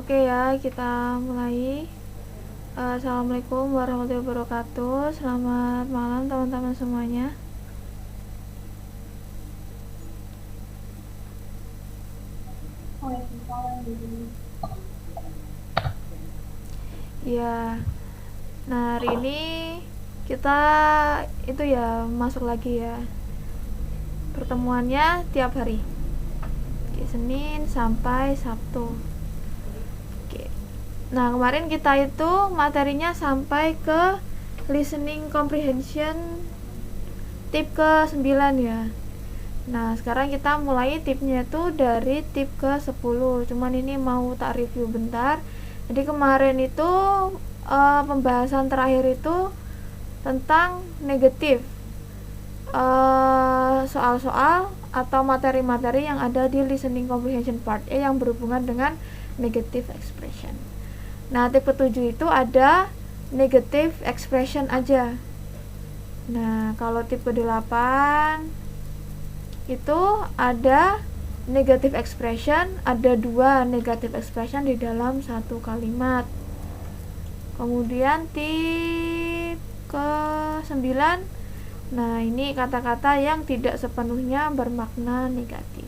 Oke ya, kita mulai. Assalamualaikum warahmatullahi wabarakatuh. Selamat malam teman-teman semuanya. Ya, nah hari ini kita itu ya masuk lagi ya. Pertemuannya tiap hari. Oke, Senin sampai Sabtu. Oke. Nah, kemarin kita itu materinya sampai ke listening comprehension tip ke-9 ya. Nah, sekarang kita mulai tipnya itu dari tip ke-10. Cuman ini mau tak review bentar. Jadi kemarin itu pembahasan terakhir itu tentang negatif. Soal-soal atau materi-materi yang ada di listening comprehension part A yang berhubungan dengan negative expression. Nah, tip ke-7 itu ada negative expression aja. Nah, kalau tip ke-8 itu ada negative expression, ada 2 negative expression di dalam satu kalimat. Kemudian tip ke-9, nah ini kata-kata yang tidak sepenuhnya bermakna negatif.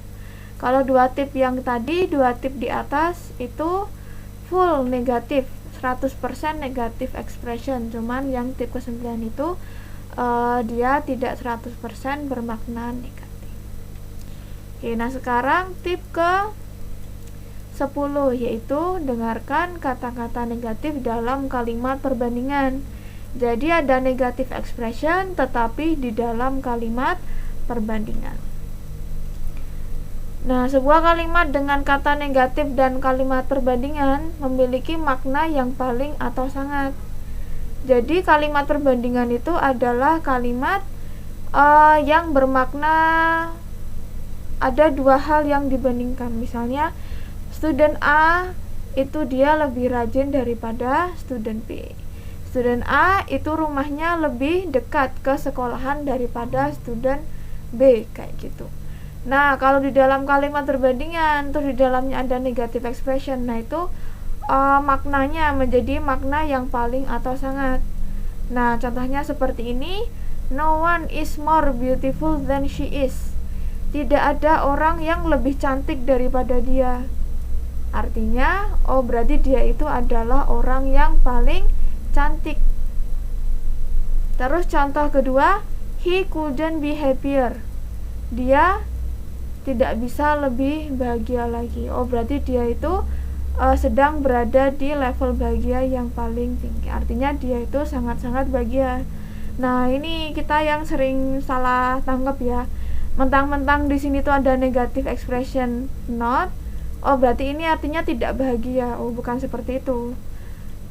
Kalau 2 tip yang tadi, 2 tip di atas itu full negatif, 100% negative expression. Cuman yang tip ke-9 itu dia tidak 100% bermakna negatif. Oke, nah sekarang tip ke-10 yaitu dengarkan kata-kata negatif dalam kalimat perbandingan. Jadi ada negative expression tetapi di dalam kalimat perbandingan. Nah, sebuah kalimat dengan kata negatif dan kalimat perbandingan memiliki makna yang paling atau sangat. Jadi kalimat perbandingan itu adalah kalimat yang bermakna ada 2 hal yang dibandingkan. Misalnya student A itu dia lebih rajin daripada student B. Student A itu rumahnya lebih dekat ke sekolahan daripada student B, kayak gitu. Nah, kalau di dalam kalimat perbandingan terus di dalamnya ada negative expression, nah itu maknanya menjadi makna yang paling atau sangat. Nah, contohnya seperti ini, no one is more beautiful than she is. Tidak ada orang yang lebih cantik daripada dia. Artinya, berarti dia itu adalah orang yang paling cantik. Terus contoh kedua, he couldn't be happier. Dia tidak bisa lebih bahagia lagi. Berarti dia itu sedang berada di level bahagia yang paling tinggi. Artinya dia itu sangat-sangat bahagia. Nah, ini kita yang sering salah tangkap ya. Mentang-mentang di sini tuh ada negative expression not, berarti ini artinya tidak bahagia. Bukan seperti itu.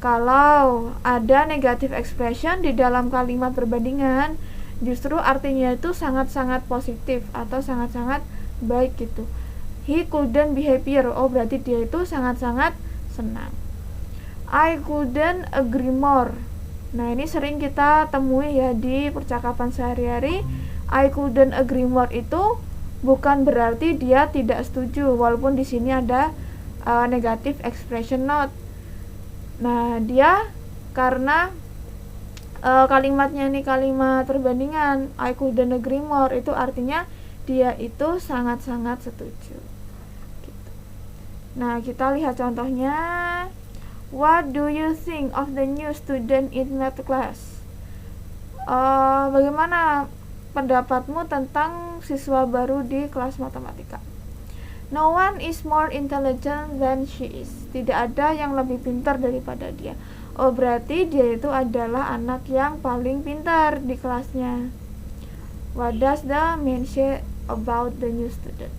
Kalau ada negative expression di dalam kalimat perbandingan, justru artinya itu sangat-sangat positif atau sangat-sangat baik gitu. He couldn't be happier. Berarti dia itu sangat-sangat senang. I couldn't agree more. Nah, ini sering kita temui ya di percakapan sehari-hari. I couldn't agree more itu bukan berarti dia tidak setuju, walaupun di sini ada negative expression not. Nah, dia karena kalimatnya ini kalimat perbandingan, I couldn't agree more, itu artinya dia itu sangat-sangat setuju. Gitu. Nah, kita lihat contohnya. What do you think of the new student in math class? Bagaimana pendapatmu tentang siswa baru di kelas matematika? No one is more intelligent than she is. Tidak ada yang lebih pintar daripada dia. Berarti dia itu adalah anak yang paling pintar di kelasnya. What does the man say about the new student?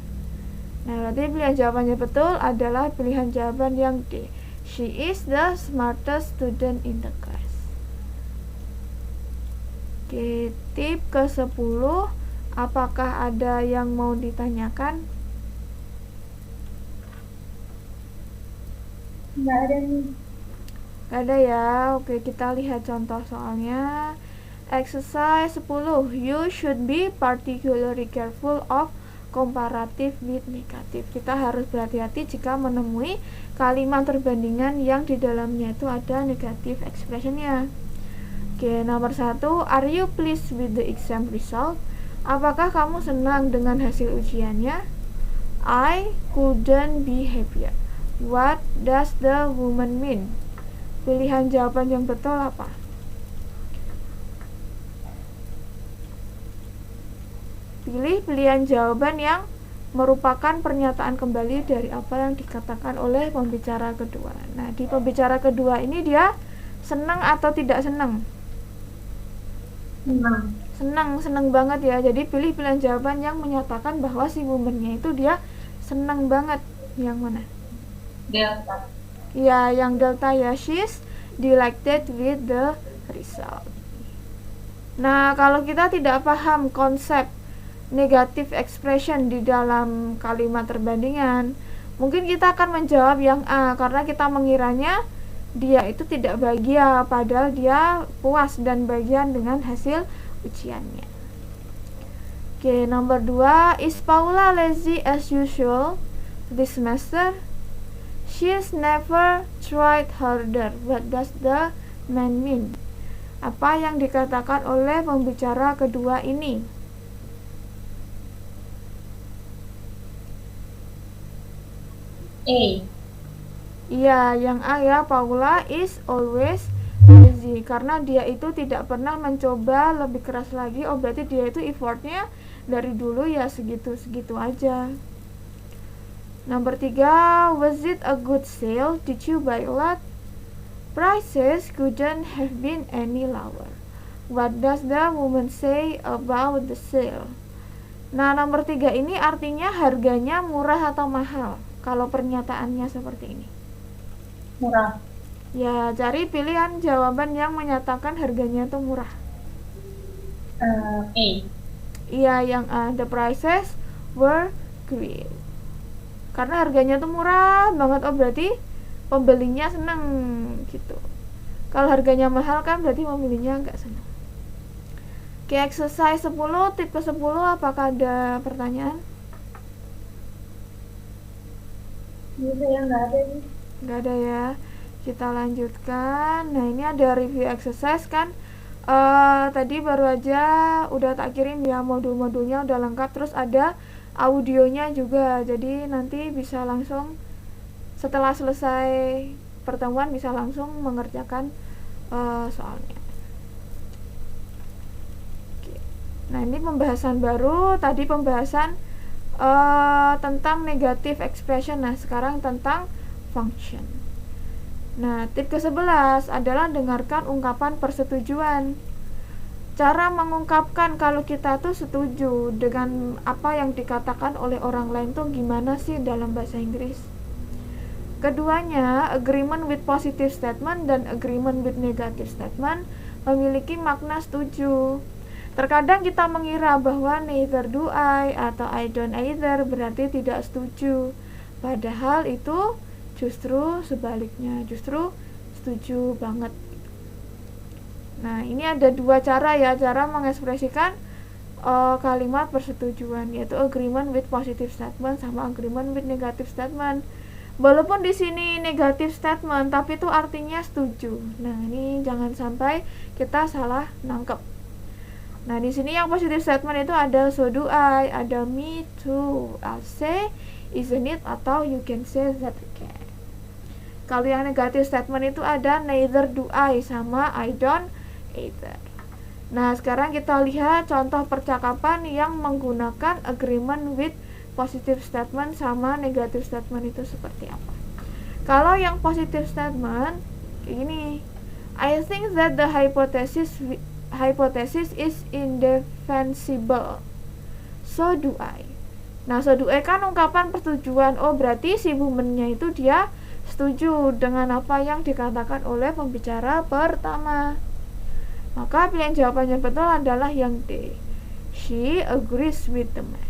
Nah, berarti pilihan jawabannya betul adalah pilihan jawaban yang D. She is the smartest student in the class. Oke, tip ke-10, apakah ada yang mau ditanyakan? Nggak ada nih. Gak ada ya. Oke, kita lihat contoh soalnya. Exercise 10. You should be particularly careful of comparative with negative. Kita harus berhati-hati jika menemui kalimat perbandingan yang di dalamnya itu ada negative expressionnya. Oke, nomor 1, are you pleased with the exam result? Apakah kamu senang dengan hasil ujiannya? I couldn't be happier. What does the woman mean? Pilihan jawaban yang betul apa? Pilih pilihan jawaban yang merupakan pernyataan kembali dari apa yang dikatakan oleh pembicara kedua. Nah, di pembicara kedua ini dia senang atau tidak senang? Senang banget ya. Jadi pilih pilihan jawaban yang menyatakan bahwa si woman-nya itu dia senang banget. Yang mana? Delta. Ya, yang delta ya. She's delighted with the result. Nah, kalau kita tidak paham konsep negative expression di dalam kalimat perbandingan, mungkin kita akan menjawab yang A karena kita mengiranya dia itu tidak bahagia, padahal dia puas dan bahagia dengan hasil ujiannya. Oke, nomor 2, is Paula lazy as usual this semester? She's never tried harder. What does the man mean? Apa yang dikatakan oleh pembicara kedua ini? A. Iya, yang A ya. Paula is always lazy karena dia itu tidak pernah mencoba lebih keras lagi. Oh, berarti dia itu effortnya dari dulu ya segitu-segitu aja. Nomor 3, was it a good sale? Did you buy a lot? Prices couldn't have been any lower. What does the woman say about the sale? Nah, nomor 3 ini artinya harganya murah atau mahal kalau pernyataannya seperti ini. Murah. Ya, cari pilihan jawaban yang menyatakan harganya itu murah. A. Iya, yang A. The prices were great. Karena harganya tuh murah banget. Oh, berarti pembelinya seneng gitu. Kalau harganya mahal kan berarti pembelinya nggak seneng. Oke, exercise 10, tip ke 10, apakah ada pertanyaan? Nggak ada ya. Kita lanjutkan. Nah, ini ada review exercise kan. Tadi baru aja udah tak kirim ya, modul-modulnya udah lengkap, terus ada audionya juga. Jadi nanti bisa langsung setelah selesai pertemuan bisa langsung mengerjakan soalnya. Oke. Nah, ini pembahasan baru. Tadi pembahasan tentang negative expression. Nah, sekarang tentang function. Nah, tip ke-11 adalah dengarkan ungkapan persetujuan. Cara mengungkapkan kalau kita tuh setuju dengan apa yang dikatakan oleh orang lain tuh gimana sih dalam bahasa Inggris? Keduanya, agreement with positive statement dan agreement with negative statement, memiliki makna setuju. Terkadang kita mengira bahwa neither do I atau I don't either berarti tidak setuju. Padahal itu justru sebaliknya, justru setuju banget. Nah, ini ada dua cara ya, cara mengekspresikan kalimat persetujuan, yaitu agreement with positive statement sama agreement with negative statement. Walaupun di sini negative statement, tapi itu artinya setuju. Nah, ini jangan sampai kita salah nangkep. Nah, di sini yang positive statement itu ada so do I, ada me too, I'll say, isn't it, atau you can say that again. Kalau yang negative statement itu ada neither do I sama I don't either. Nah, sekarang kita lihat contoh percakapan yang menggunakan agreement with positive statement sama negative statement itu seperti apa. Kalau yang positive statement ini, I think that the hypothesis is indefensible. So do I. Nah, so do I kan ungkapan persetujuan. Oh, berarti si woman-nya itu dia setuju dengan apa yang dikatakan oleh pembicara pertama. Maka pilihan jawabannya betul adalah yang D. She agrees with the man.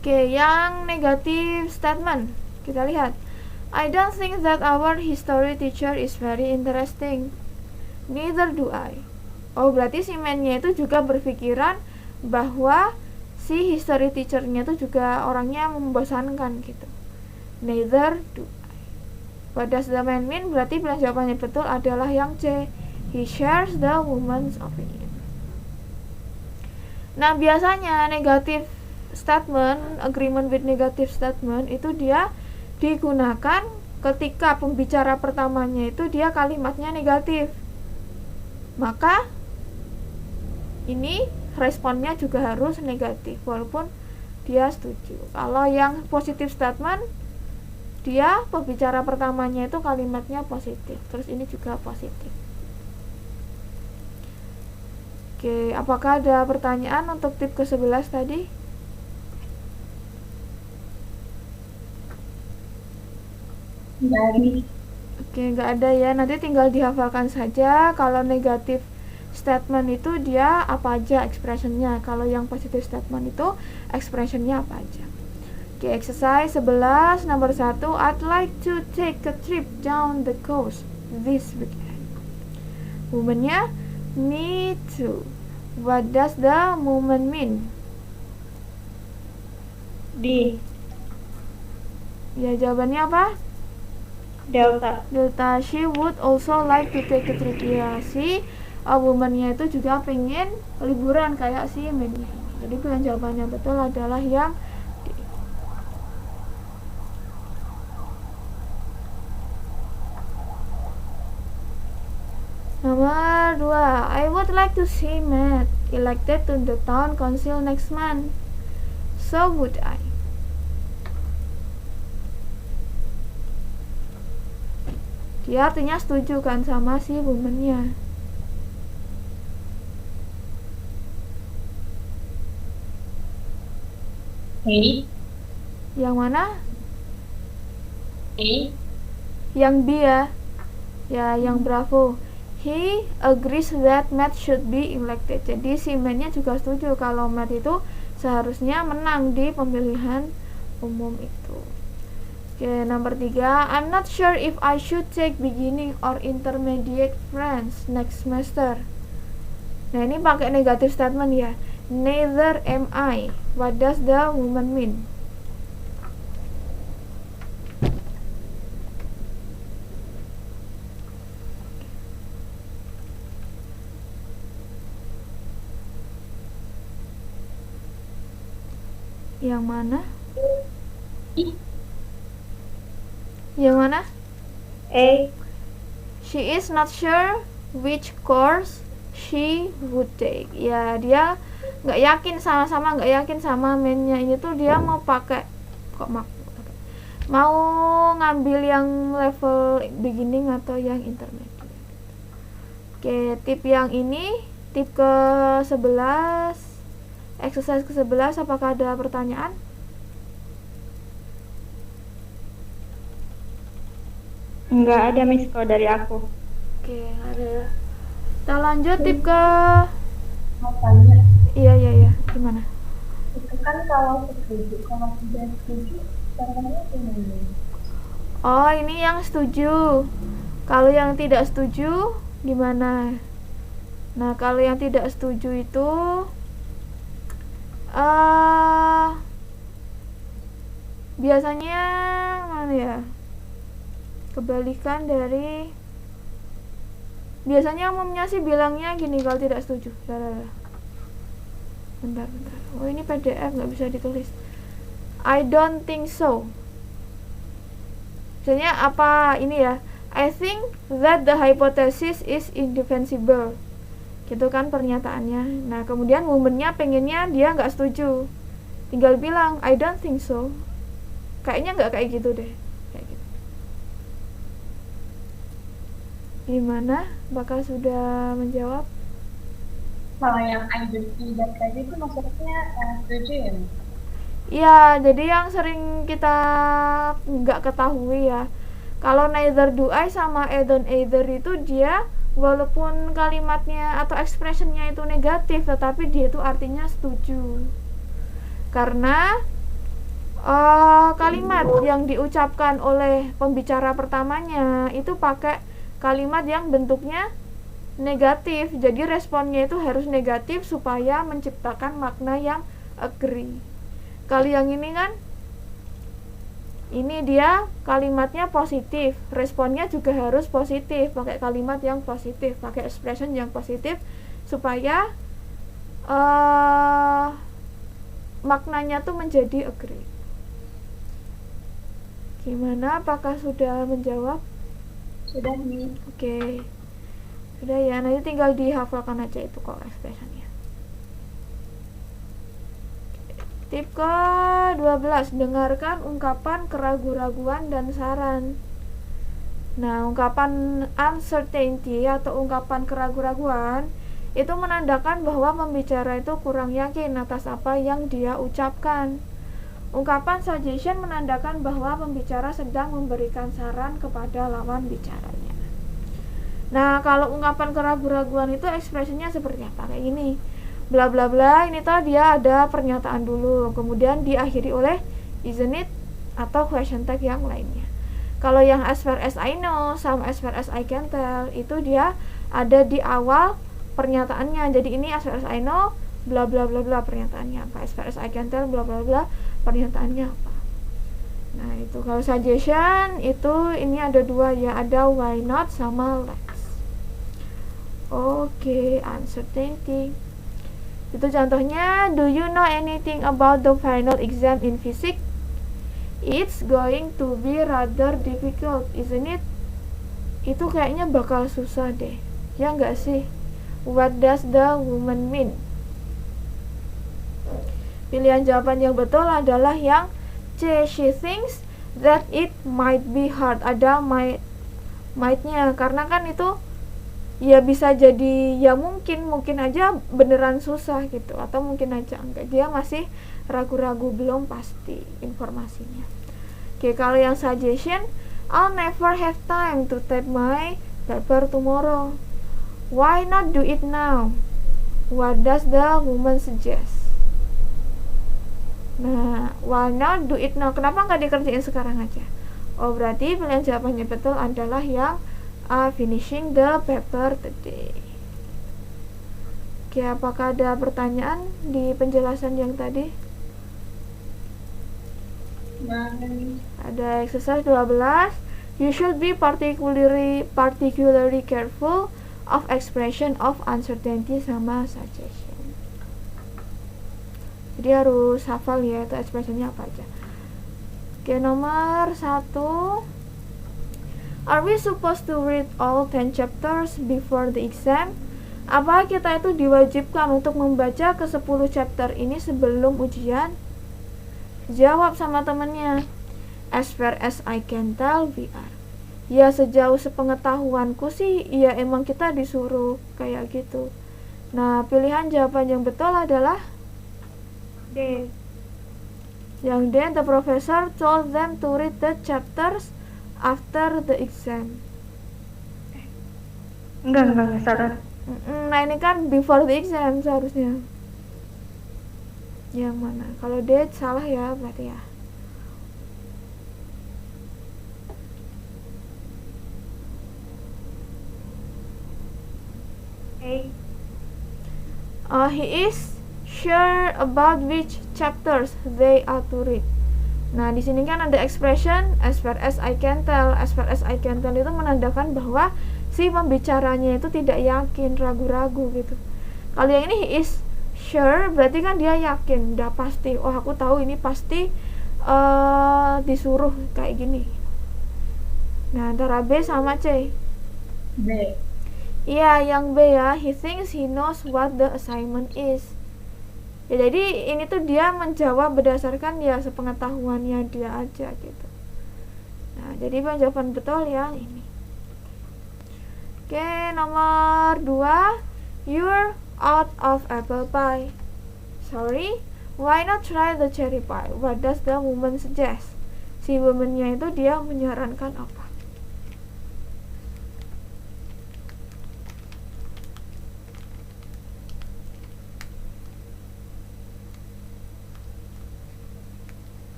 Oke, yang negative statement kita lihat. I don't think that our history teacher is very interesting. Neither do I. Oh, berarti si man-nya itu juga berpikiran bahwa si history teachernya itu juga orangnya membosankan gitu. Neither do I. What does the man mean? Berarti pilihan jawabannya betul adalah yang C. He shares the woman's opinion. Nah, biasanya negative statement, agreement with negative statement itu dia digunakan ketika pembicara pertamanya itu dia kalimatnya negatif. Maka ini responnya juga harus negatif walaupun dia setuju. Kalau yang positive statement, dia pembicara pertamanya itu kalimatnya positif, terus ini juga positif. Oke, apakah ada pertanyaan untuk tip ke-11 tadi? Oke, nggak ada ya. Nanti tinggal dihafalkan saja. Kalau negatif statement itu dia apa aja expressionnya. Kalau yang positive statement itu expressionnya apa aja. Oke, exercise 11 nomor 1. I'd like to take a trip down the coast this weekend. Woman-nya, me too. What does the woman mean? D. Ya, jawabannya apa? Delta. Delta. She would also like to take a trip. Ya, si woman-nya itu juga pengen liburan kayak si man-nya. Jadi pilihan jawabannya betul adalah yang D. Nomor 2. I would like to see Matt elected to the town council next month. So would I. Dia artinya setuju kan sama si woman-nya. A. Yang mana? A. Yang B ya. Ya, yang bravo. He agrees that Matt should be elected. Jadi si Matt-nya juga setuju kalau Matt itu seharusnya menang di pemilihan umum itu. Oke, nomor 3. I'm not sure if I should take beginning or intermediate French next semester. Nah, ini pakai negative statement ya. Neither am I. What does the woman mean? Yang mana? Yang mana? A. She is not sure which course she would take. Ya, dia nggak yakin, sama-sama nggak yakin sama mainnya ini tuh dia mau pakai mau ngambil yang level beginning atau yang intermediate. Oke, tip yang ini tip ke-11, exercise ke-11, apakah ada pertanyaan? Enggak ada, Miss, kalau dari aku. Oke, ada. Kita lanjut tip ke Mau tanya, iya gimana? itu kan kalau setuju, kalau tidak setuju, caranya gimana? Oh, ini yang setuju. Kalau yang tidak setuju gimana? Nah, kalau yang tidak setuju itu biasanya mana ya? Kebalikan dari biasanya umumnya sih bilangnya gini kalau tidak setuju. Bentar. Oh, ini PDF nggak bisa ditulis. I don't think so. Misalnya apa ini ya? I think that the hypothesis is indefensible. Gitu kan pernyataannya. Nah, kemudian woman-nya pengennya dia nggak setuju. Tinggal bilang I don't think so. Kayaknya nggak kayak gitu deh. Kayak gitu. Gimana? Apakah sudah menjawab? Kalau yang I don't see that tadi itu maksudnya setuju ya? Ya, jadi yang sering kita nggak ketahui ya. Kalau neither do I sama I don't either itu dia walaupun kalimatnya atau expressionnya itu negatif, tetapi dia itu artinya setuju. Karena kalimat yang diucapkan oleh pembicara pertamanya itu pakai kalimat yang bentuknya negatif. Jadi responnya itu harus negatif supaya menciptakan makna yang agree. Kalau yang ini kan, ini dia kalimatnya positif, responnya juga harus positif, pakai kalimat yang positif, pakai expression yang positif supaya maknanya tuh menjadi agree. Gimana? Apakah sudah menjawab? Sudah nih. Oke. Sudah ya, nanti tinggal dihafalkan aja itu kok expressionnya. Tip ke-12, dengarkan ungkapan keraguan-raguan dan saran. Nah, ungkapan uncertainty atau ungkapan keraguan-raguan itu menandakan bahwa pembicara itu kurang yakin atas apa yang dia ucapkan. Ungkapan suggestion menandakan bahwa pembicara sedang memberikan saran kepada lawan bicaranya. Nah, kalau ungkapan keraguan-raguan itu ekspresinya seperti apa? Kayak ini. Bla bla bla, ini tuh dia ada pernyataan dulu, kemudian diakhiri oleh isn't it atau question tag yang lainnya. Kalau yang as far as I know sama as far as I can tell itu dia ada di awal pernyataannya. Jadi ini as far as I know bla bla bla bla pernyataannya apa, as far as I can tell bla bla bla pernyataannya apa. Nah, itu kalau suggestion itu ini ada dua ya, ada why not sama let's. Oke, uncertainty. Itu contohnya, do you know anything about the final exam in physics? It's going to be rather difficult, isn't it? Itu kayaknya bakal susah deh. Ya enggak sih? What does the woman mean? Pilihan jawaban yang betul adalah yang C. She thinks that it might be hard. Ada might-nya, karena kan itu ya bisa jadi ya mungkin aja beneran susah gitu, atau mungkin aja enggak. Dia masih ragu-ragu, belum pasti informasinya. Oke, kalau yang suggestion, I'll never have time to take my paper tomorrow. Why not do it now? What does the woman suggest? Nah, why not do it now? Kenapa nggak dikerjain sekarang aja? Oh, berarti pilihan jawabannya betul adalah yang finishing the paper today. Oke, apakah ada pertanyaan di penjelasan yang tadi? Ada exercise 12. You should be particularly careful of expression of uncertainty sama suggestion. Jadi harus hafal ya itu expressionnya apa aja. Oke, nomor 1. Are we supposed to read all 10 chapters before the exam? Apa kita itu diwajibkan untuk membaca ke 10 chapter ini sebelum ujian? Jawab sama temennya. As far as I can tell, we are. Ya, sejauh sepengetahuanku sih, ya emang kita disuruh kayak gitu. Nah, pilihan jawaban yang betul adalah D. Yang D, the professor told them to read the chapters after the exam. Enggak salah. Nah, ini kan before the exam seharusnya. Yang mana? Kalau D salah ya berarti ya. He is sure about which chapters they are to read. Nah, di sini kan ada expression as far as I can tell. As far as I can tell itu menandakan bahwa si pembicaranya itu tidak yakin, ragu-ragu gitu. Kalau yang ini he is sure berarti kan dia yakin, udah pasti. Oh, aku tahu ini pasti disuruh kayak gini. Nah, antara B sama C. B. Iya, yang B ya. He thinks he knows what the assignment is. Ya, jadi ini tuh dia menjawab berdasarkan ya sepengetahuannya dia aja gitu. Nah, jadi jawaban betul yang ini. Oke, nomor 2. You're out of apple pie. Sorry, why not try the cherry pie? What does the woman suggest? Si woman-nya itu dia menyarankan apa?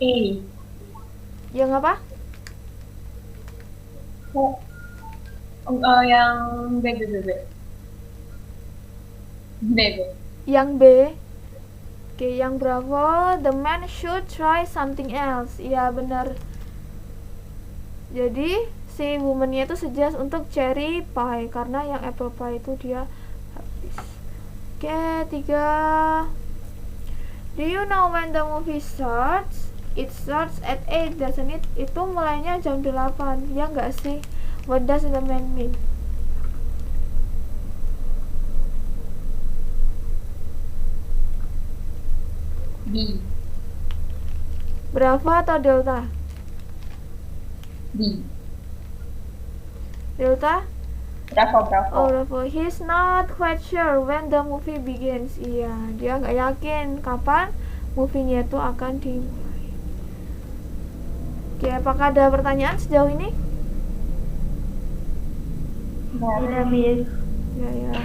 E. Yang apa? Oh, yang B, B. Yang B. Oke, yang Bravo, the man should try something else. Iya, benar. Jadi si woman-nya itu suggest untuk cherry pie karena yang apple pie itu dia habis. Oke, 3. Do you know when the movie starts? It starts at 8, doesn't it? Itu mulainya jam 8, ya nggak sih? What does the man mean? B. Bravo atau Delta? B. Delta? Bravo, Bravo. Oh, Bravo. He's not quite sure when the movie begins. Iya, dia nggak yakin kapan movie-nya itu akan dimulai. Oke, apakah ada pertanyaan sejauh ini? Tidak, Miss. Ya.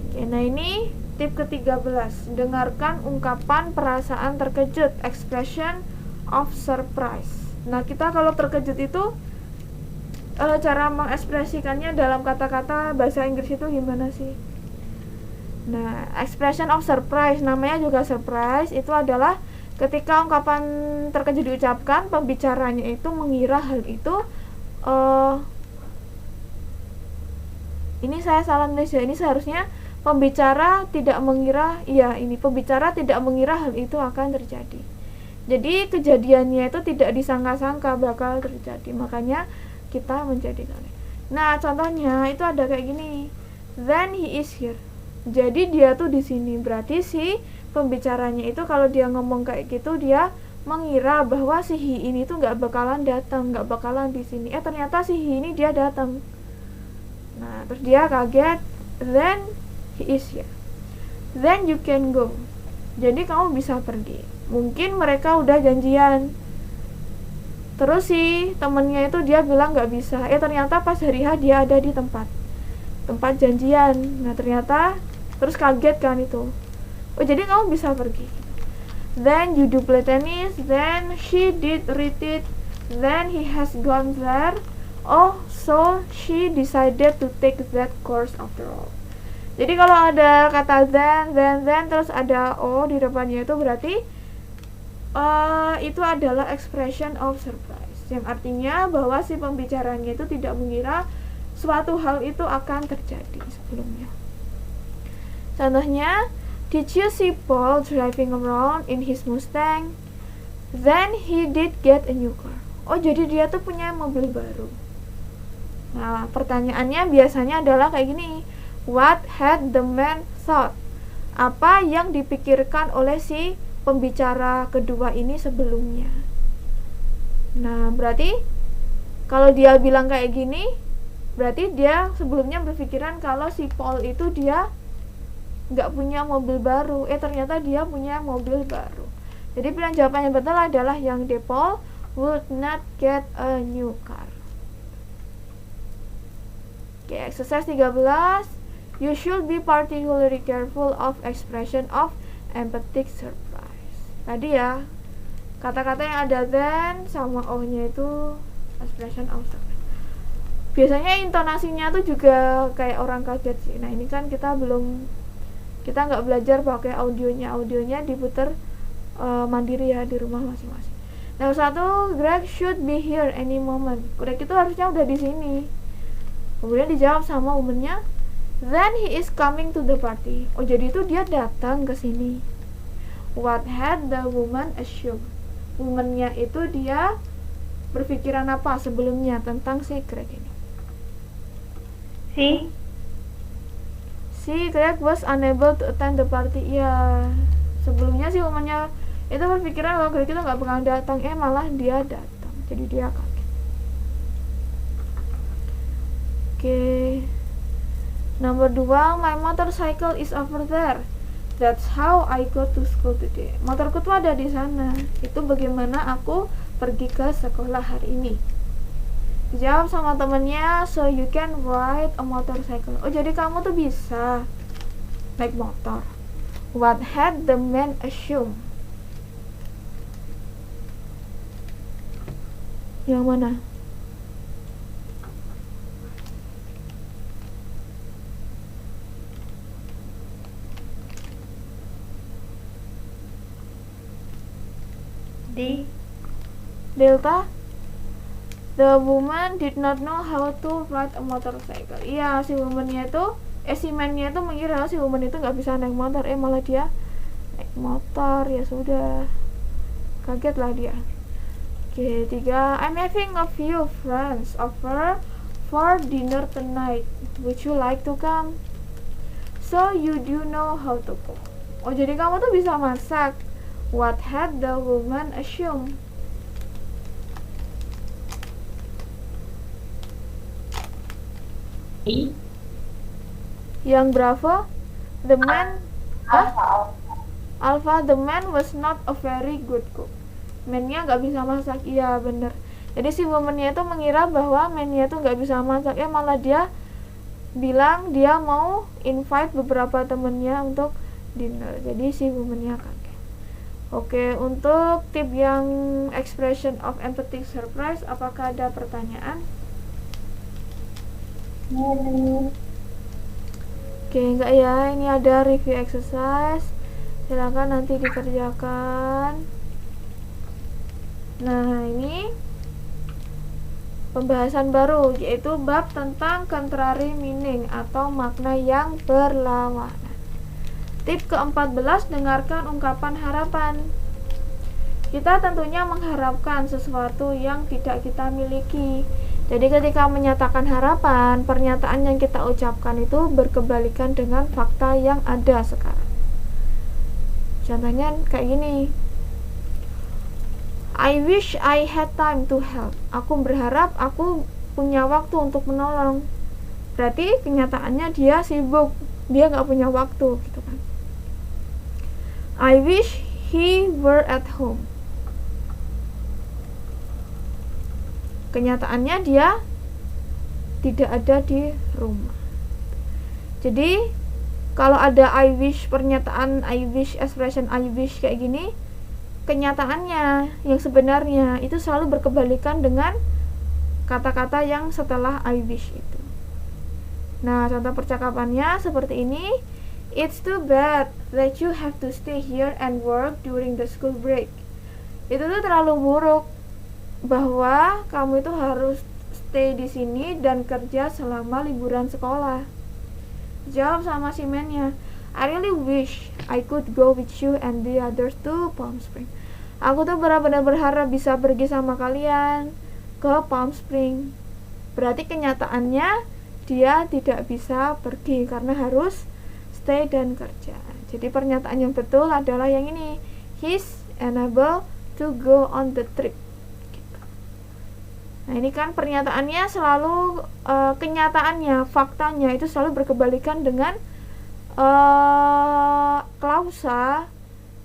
Oke, nah ini tip ke-13. Dengarkan ungkapan perasaan terkejut, expression of surprise. Nah, kita kalau terkejut itu cara mengekspresikannya dalam kata-kata bahasa Inggris itu gimana sih? Nah, expression of surprise, namanya juga surprise, itu adalah ketika ungkapan terkejut diucapkan, pembicaranya itu mengira hal itu ini saya salah nulis ya, ini seharusnya pembicara tidak mengira, pembicara tidak mengira hal itu akan terjadi. Jadi kejadiannya itu tidak disangka-sangka bakal terjadi, makanya kita menjadi kaget. Nah, contohnya itu ada kayak gini. Then he is here. Jadi dia tuh di sini. Berarti si pembicaranya itu kalau dia ngomong kayak gitu, dia mengira bahwa si he ini tuh nggak bakalan datang, nggak bakalan di sini. Ternyata si he ini dia datang. Nah, terus dia kaget. Then he is here. Then you can go. Jadi kamu bisa pergi. Mungkin mereka udah janjian. Terus si temennya itu dia bilang nggak bisa. Ternyata pas hari H dia ada di tempat janjian. Nah, ternyata terus kaget kan itu. Oh, jadi kamu bisa pergi. Then you do play tennis. Then she did read it. Then he has gone there. Oh, so she decided to take that course after all. Jadi kalau ada kata then terus ada oh di depannya itu berarti itu adalah expression of surprise, yang artinya bahwa si pembicaranya itu tidak mengira suatu hal itu akan terjadi sebelumnya. Contohnya, did you see Paul driving around in his Mustang? Then he did get a new car. Oh, jadi dia tuh punya mobil baru. Nah, pertanyaannya biasanya adalah kayak gini. What had the man thought? Apa yang dipikirkan oleh si pembicara kedua ini sebelumnya? Nah, berarti kalau dia bilang kayak gini, berarti dia sebelumnya berpikiran kalau si Paul itu dia nggak punya mobil baru. Ternyata dia punya mobil baru. Jadi pilihan jawaban yang betul adalah yang D, Paul would not get a new car. Oke, exercise 13. You should be particularly careful of expression of empathic surprise. Tadi ya, kata-kata yang ada then sama oh-nya itu expression of surprise. Biasanya intonasinya tuh juga kayak orang kaget sih. Nah, ini kan kita nggak belajar pakai audionya diputer mandiri ya di rumah masing-masing. Nah, satu, Greg should be here any moment. Greg itu harusnya udah di sini. Kemudian dijawab sama woman-nya, then he is coming to the party. Oh, jadi itu dia datang ke sini. What had the woman assumed? Woman-nya itu dia berpikiran apa sebelumnya tentang si Greg ini? Si Greg was unable to attend the party. Ya, sebelumnya si woman-nya itu berpikiran bahwa Greg itu nggak bakal datang. Malah dia datang. Jadi dia kaget. Oke. Nomor 2, my motorcycle is over there. That's how I go to school today. Motorku tuh ada di sana. Itu bagaimana aku pergi ke sekolah hari ini. Dijawab sama temennya, so you can ride a motorcycle. Oh, jadi kamu tuh bisa naik motor. What had the man assumed? Yang mana? D. Delta. The woman did not know how to ride a motorcycle. Iya, si woman-nya itu, si man-nya itu mengira si woman itu nggak bisa naik motor, malah dia naik motor. Ya sudah, kaget lah dia. Oke, 3. I'm having a few friends over for dinner tonight. Would you like to come? So you do know how to cook. Oh, jadi kamu tuh bisa masak. What had the woman assumed? I. Yang Bravo, the man, Alpha. Alpha, the man was not a very good cook. Man-nya nggak bisa masak. Iya bener. Jadi si woman-nya itu mengira bahwa man-nya itu nggak bisa masak, malah dia bilang dia mau invite beberapa temennya untuk dinner. Jadi si woman-nya kaget. Oke, untuk tip yang expression of empathic surprise, apakah ada pertanyaan? Oke, enggak ya. Ini ada review exercise. Silakan nanti dikerjakan. Nah, ini pembahasan baru, yaitu bab tentang contrary meaning atau makna yang berlawanan. Tip ke-14, dengarkan ungkapan harapan. Kita tentunya mengharapkan sesuatu yang tidak kita miliki. Jadi ketika menyatakan harapan, pernyataan yang kita ucapkan itu berkebalikan dengan fakta yang ada sekarang. Contohnya kayak gini. I wish I had time to help. Aku berharap aku punya waktu untuk menolong. Berarti kenyataannya dia sibuk, dia nggak punya waktu, gitu kan. I wish he were at home. Kenyataannya dia tidak ada di rumah. Jadi kalau ada I wish, pernyataan I wish, expression I wish kayak gini, kenyataannya yang sebenarnya itu selalu berkebalikan dengan kata-kata yang setelah I wish itu. Nah, contoh percakapannya seperti ini. It's too bad that you have to stay here and work during the school break. Itu tuh terlalu buruk bahwa kamu itu harus stay di sini dan kerja selama liburan sekolah. Jawab sama si man-nya, I really wish I could go with you and the others to Palm Spring. Aku tuh benar-benar berharap bisa pergi sama kalian ke Palm Spring. Berarti kenyataannya dia tidak bisa pergi karena harus stay dan kerja. Jadi pernyataan yang betul adalah yang ini, he's unable to go on the trip. Nah, ini kan pernyataannya selalu kenyataannya, faktanya itu selalu berkebalikan dengan klausa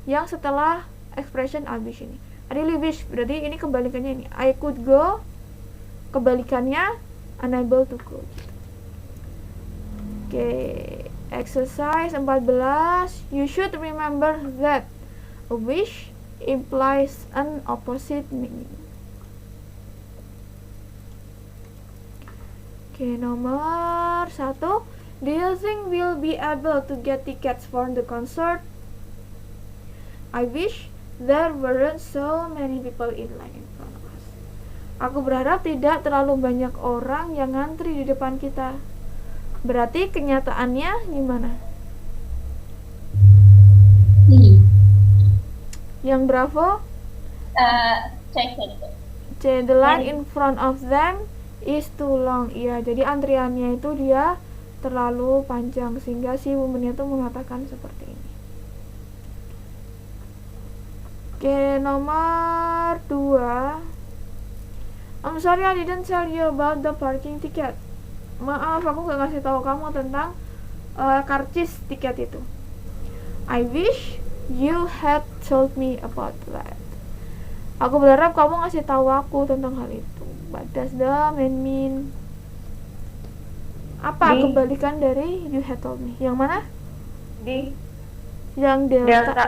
yang setelah expression I wish ini. I really wish, berarti ini kebalikannya ini. I could go, kebalikannya unable to go. Oke, exercise 14. You should remember that a wish implies an opposite meaning. Oke, nomor 1. Do you think we'll be able to get tickets for the concert? I wish there weren't so many people in line in front of us. Aku berharap tidak terlalu banyak orang yang ngantri di depan kita. Berarti kenyataannya gimana? Yang Bravo? C. The line in front of them is too long. Iya, jadi antriannya itu dia terlalu panjang sehingga si woman-nya itu mengatakan seperti ini. Oke, nomor 2. I'm sorry I didn't tell you about the parking ticket. Maaf, aku gak ngasih tahu kamu tentang karcis tiket itu. I wish you had told me about that. Aku berharap kamu ngasih tahu aku tentang hal itu. What does the man mean? Apa kebalikan dari you had told me? Yang mana? D. Yang delta. Delta.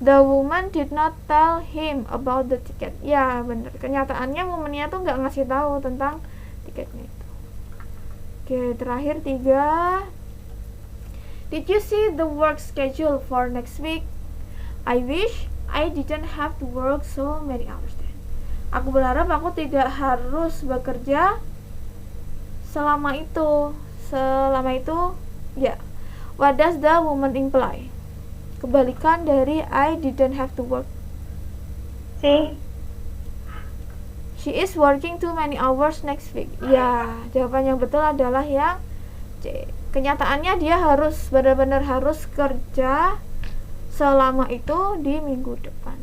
The woman did not tell him about the ticket. Ya benar. Kenyataannya womannya tuh nggak ngasih tahu tentang tiketnya itu. Oke, terakhir 3. Did you see the work schedule for next week? I wish I didn't have to work so many hours then. Aku berharap aku tidak harus bekerja selama itu. Ya. What does the woman imply? Kebalikan dari I didn't have to work. C. She is working too many hours next week. Ya, jawaban yang betul adalah yang C. Kenyataannya dia harus benar-benar harus kerja selama itu di minggu depan.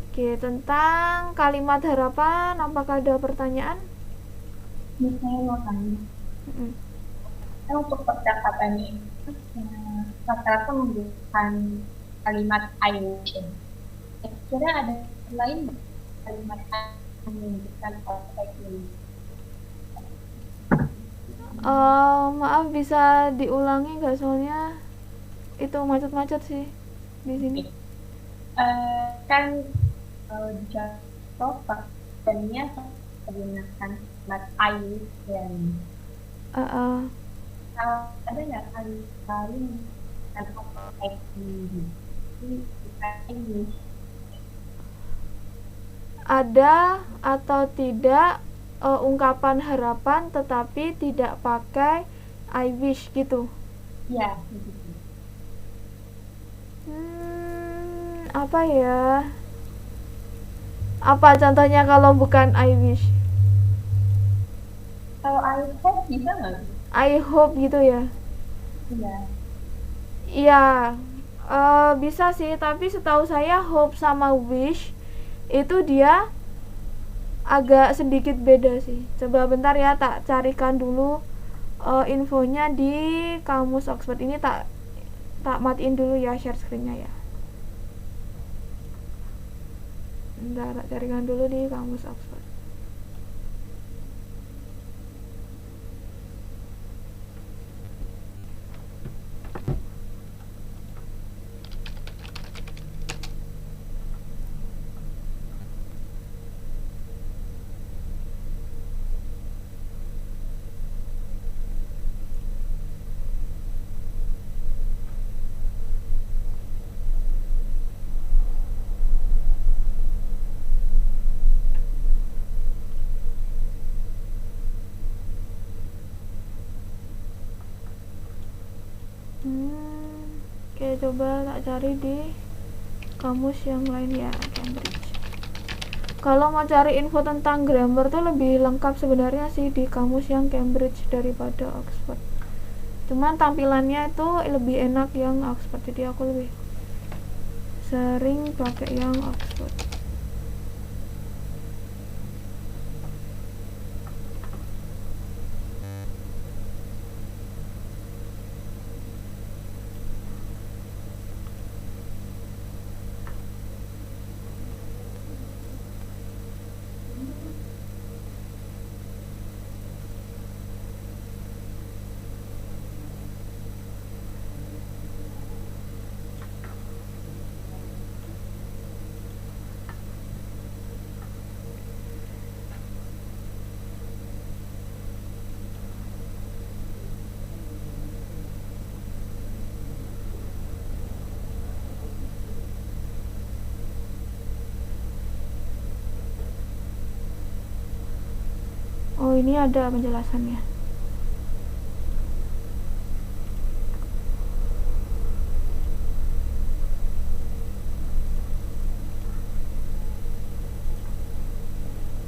Oke, tentang kalimat harapan, apakah ada pertanyaan? Misalnya mau tanya. Untuk percakapan ini, rata-rata menggunakan kalimat I wish. Kira ada lain kalimat I menunjukkan aspek ini? Maaf, bisa diulangi nggak, soalnya itu macet-macet sih di sini. Kan di contoh pertanyaannya menggunakan kalimat I wish dan ada nggak kali dan aspek ini? Ini ada atau tidak ungkapan harapan tetapi tidak pakai I wish gitu. ya begitu. Apa ya? Apa contohnya kalau bukan I wish? Kalau I hope bisa nggak? I hope gitu ya? Iya. Iya, bisa sih, tapi setahu saya hope sama wish itu dia agak sedikit beda sih. Coba bentar ya, tak carikan dulu infonya di kamus Oxford. Ini tak matiin dulu ya share screen-nya ya. Bentar, tak carikan dulu di kamus Oxford. Oke, coba tak cari di kamus yang lain ya, Cambridge. Kalau mau cari info tentang grammar tuh lebih lengkap sebenarnya sih di kamus yang Cambridge daripada Oxford. Cuman tampilannya itu lebih enak yang Oxford, jadi aku lebih sering pakai yang Oxford. Oh, ini ada penjelasannya.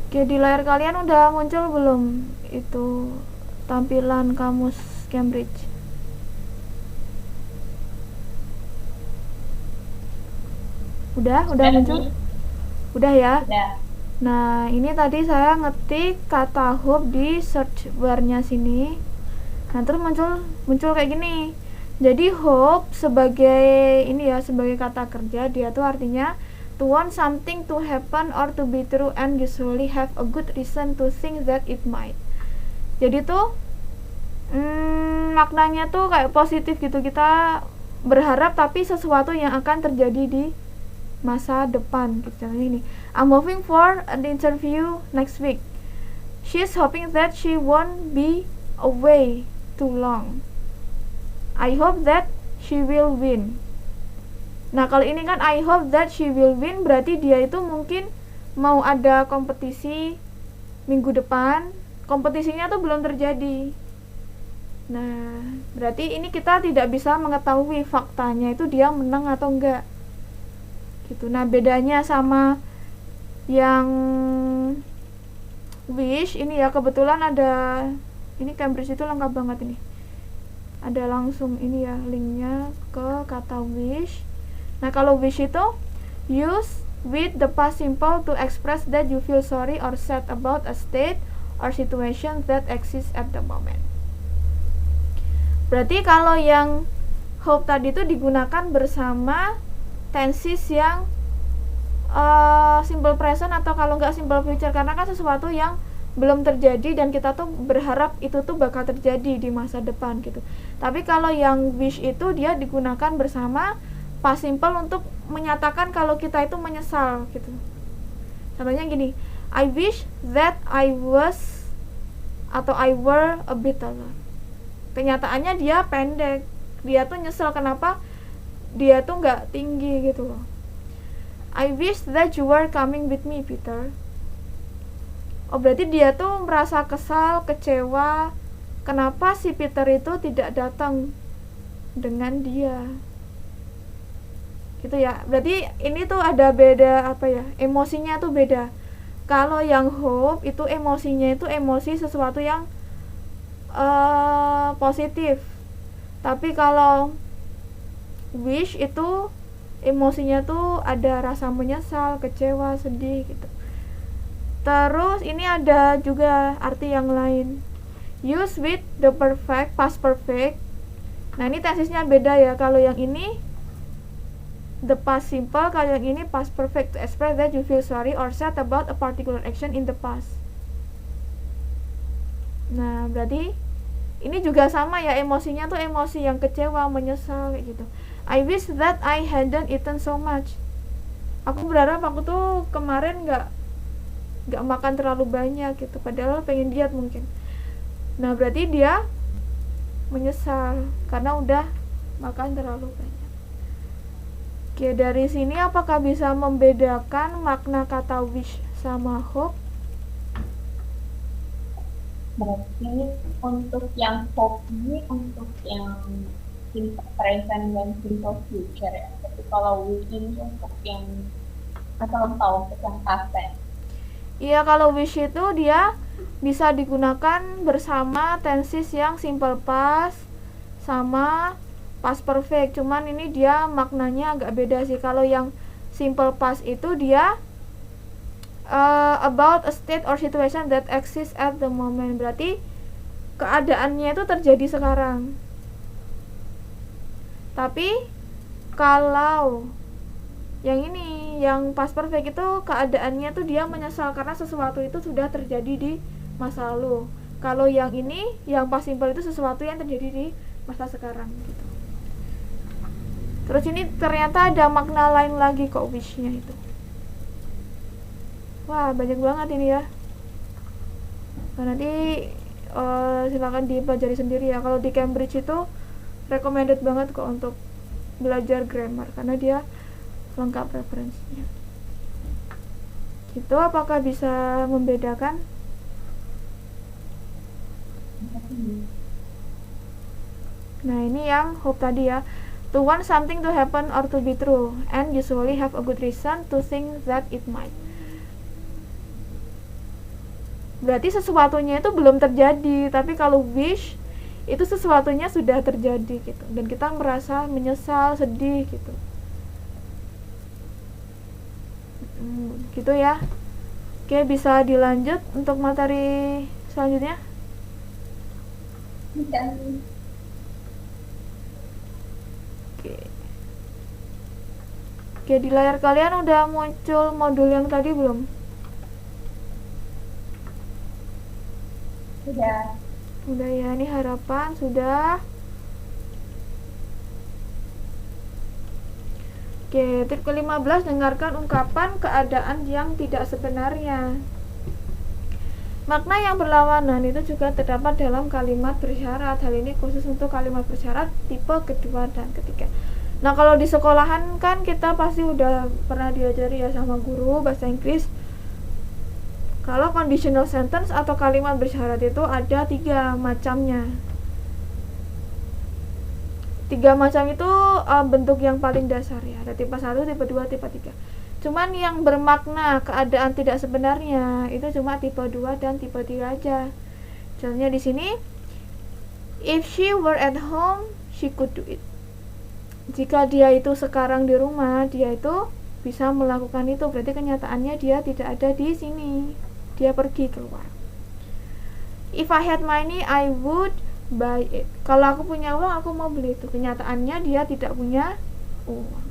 Oke, di layar kalian udah muncul belum itu tampilan kamus Cambridge? Udah muncul? Udah ya? Udah. Nah, ini tadi saya ngetik kata hope di search bar-nya sini. Nah, terus muncul kayak gini. Jadi hope sebagai sebagai kata kerja, dia tuh artinya to want something to happen or to be true and usually have a good reason to think that it might. Jadi tuh maknanya tuh kayak positif gitu, kita berharap tapi sesuatu yang akan terjadi di masa depan gitu. Ini I'm hoping for an interview next week. She's hoping that she won't be away too long. I hope that she will win. Nah, kalau ini kan I hope that she will win, berarti dia itu mungkin mau ada kompetisi minggu depan, kompetisinya tuh belum terjadi. Nah, berarti ini kita tidak bisa mengetahui faktanya itu dia menang atau enggak. Gitu. Nah, bedanya sama yang wish ini ya, kebetulan ada ini Cambridge itu lengkap banget ini. Ada langsung ini ya linknya ke kata wish. Nah, kalau wish itu use with the past simple to express that you feel sorry or sad about a state or situation that exists at the moment. Berarti kalau yang hope tadi itu digunakan bersama tenses yang simple present atau kalau nggak simple future, karena kan sesuatu yang belum terjadi dan kita tuh berharap itu tuh bakal terjadi di masa depan gitu. Tapi kalau yang wish itu dia digunakan bersama past simple untuk menyatakan kalau kita itu menyesal gitu. Contohnya gini, I wish that I was atau I were a bit taller. Kenyataannya dia pendek, dia tuh nyesel kenapa dia tuh nggak tinggi gitu loh. I wish that you were coming with me, Peter. Oh, berarti dia tuh merasa kesal, kecewa kenapa si Peter itu tidak datang dengan dia. Gitu ya. Berarti ini tuh ada beda apa ya? Emosinya tuh beda. Kalau yang hope itu emosinya itu emosi sesuatu yang positif. Tapi kalau wish itu emosinya tuh ada rasa menyesal, kecewa, sedih gitu. Terus ini ada juga arti yang lain. Use with the perfect, past perfect. Nah, ini tensesnya beda ya. Kalau yang ini the past simple, kalau yang ini past perfect to express that you feel sorry or sad about a particular action in the past. Nah, berarti ini juga sama ya, emosinya tuh emosi yang kecewa, menyesal kayak gitu. I wish that I hadn't eaten so much. Aku berharap aku tuh kemarin nggak makan terlalu banyak gitu, padahal pengen diet mungkin. Nah, berarti dia menyesal karena udah makan terlalu banyak. Oke, dari sini apakah bisa membedakan makna kata wish sama hope? Berarti untuk yang hope ini untuk yang simple present dan simple future ya. Tapi kalau wish ini untuk yang atau untuk yang past tense. Iya, kalau wish itu dia bisa digunakan bersama tenses yang simple past sama past perfect. Cuman ini dia maknanya agak beda sih. Kalau yang simple past itu dia about a state or situation that exists at the moment. Berarti keadaannya itu terjadi sekarang. Tapi kalau yang ini, yang past perfect itu keadaannya tuh dia menyesal karena sesuatu itu sudah terjadi di masa lalu. Kalau yang ini, yang past simple itu sesuatu yang terjadi di masa sekarang gitu. Terus ini ternyata ada makna lain lagi kok wish-nya itu. Wah, banyak banget ini ya. Nah, nanti silakan dipelajari sendiri ya. Kalau di Cambridge itu recommended banget kok untuk belajar grammar karena dia lengkap referensinya. Gitu, apakah bisa membedakan? Nah, ini yang hope tadi ya. To want something to happen or to be true and usually have a good reason to think that it might. Berarti sesuatunya itu belum terjadi, tapi kalau wish itu sesuatunya sudah terjadi gitu dan kita merasa menyesal, sedih gitu. Gitu ya. Oke, bisa dilanjut untuk materi selanjutnya. Oke, di layar kalian udah muncul modul yang tadi belum? Udah ya, ini harapan sudah. Oke, tip ke-15, dengarkan ungkapan keadaan yang tidak sebenarnya. Makna yang berlawanan itu juga terdapat dalam kalimat bersyarat. Hal ini khusus untuk kalimat bersyarat tipe kedua dan ketiga. Nah, kalau di sekolahan kan kita pasti udah pernah diajari ya sama guru bahasa Inggris. Kalau conditional sentence atau kalimat bersyarat itu ada 3 macamnya. 3 macam itu bentuk yang paling dasar ya. Ada tipe 1, tipe 2, tipe 3. Cuman yang bermakna keadaan tidak sebenarnya itu cuma tipe 2 dan tipe 3 aja. Contohnya di sini, if she were at home, she could do it. Jika dia itu sekarang di rumah, dia itu bisa melakukan itu. Berarti kenyataannya dia tidak ada di sini. Dia pergi keluar. If I had money, I would buy it. Kalau aku punya uang, aku mau beli itu. Kenyataannya dia tidak punya uang.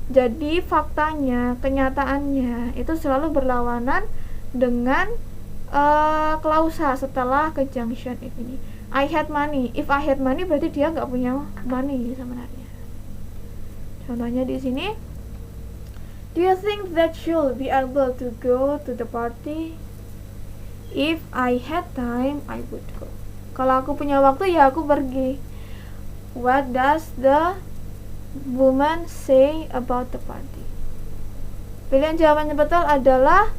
Jadi faktanya, kenyataannya itu selalu berlawanan dengan klausa setelah conjunction if ini. I had money. If I had money berarti dia nggak punya money sebenarnya. Contohnya di sini, do you think that you'll be able to go to the party? If I had time, I would go. Kalau aku punya waktu ya aku pergi. What does the woman say about the party? Pilihan jawaban yang betul adalah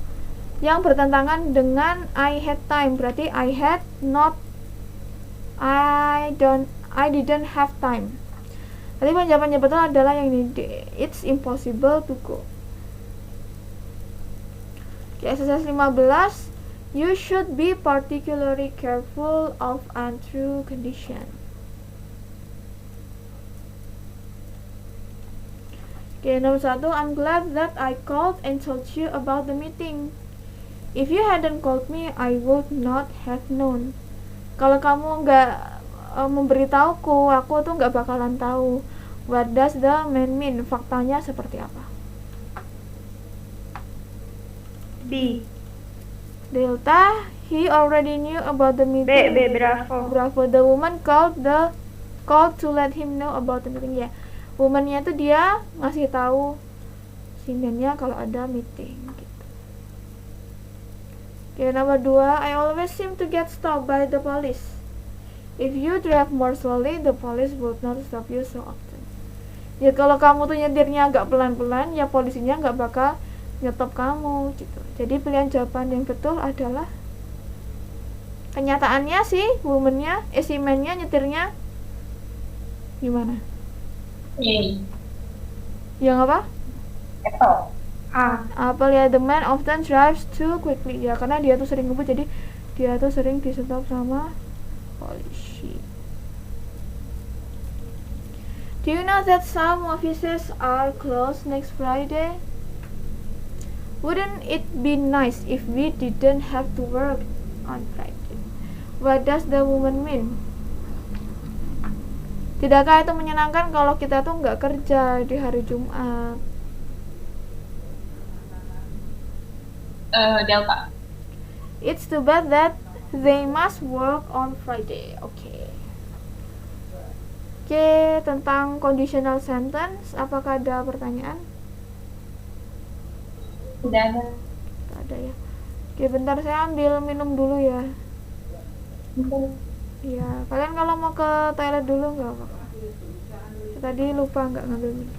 yang bertentangan dengan I had time. Berarti I didn't have time. Jadi jawaban yang betul adalah yang ini, it's impossible to go. Oke, exercise 15. You should be particularly careful of untrue condition. Oke, nomor 1. I'm glad that I called and told you about the meeting. If you hadn't called me, I would not have known. Kalau kamu nggak memberitahuku, aku tuh nggak bakalan tahu. What does the man mean? Faktanya seperti apa? B. Delta, he already knew about the meeting. B, bravo. Bravo. The woman called to let him know about the meeting. Ya, womannya itu dia ngasih tahu si man-nya kalau ada meeting. Gitu. Oke, nomor 2. I always seem to get stopped by the police. If you drive more slowly, the police would not stop you so often. Ya, kalau kamu tuh nyetirnya agak pelan-pelan, ya polisinya nggak bakal nyetop kamu gitu. Jadi pilihan jawaban yang betul adalah kenyataannya si woman-nya, si man-nya nyetirnya gimana? Yang apa? Apple. Apple ya, the man often drives too quickly. Ya, karena dia tuh sering ngebut, jadi dia tuh sering di stop sama polisi. Do you know that some offices are closed next Friday? Wouldn't it be nice if we didn't have to work on Friday? What does the woman mean? Tidakkah itu menyenangkan kalau kita tuh nggak kerja di hari Jumat? Delta. It's too bad that they must work on Friday. Oke, tentang conditional sentence, apakah ada pertanyaan? Tidak ada. Tidak ada ya. Oke, bentar saya ambil minum dulu ya. Iya, kalian kalau mau ke toilet dulu nggak apa-apa. Tadi lupa nggak ngambil minum.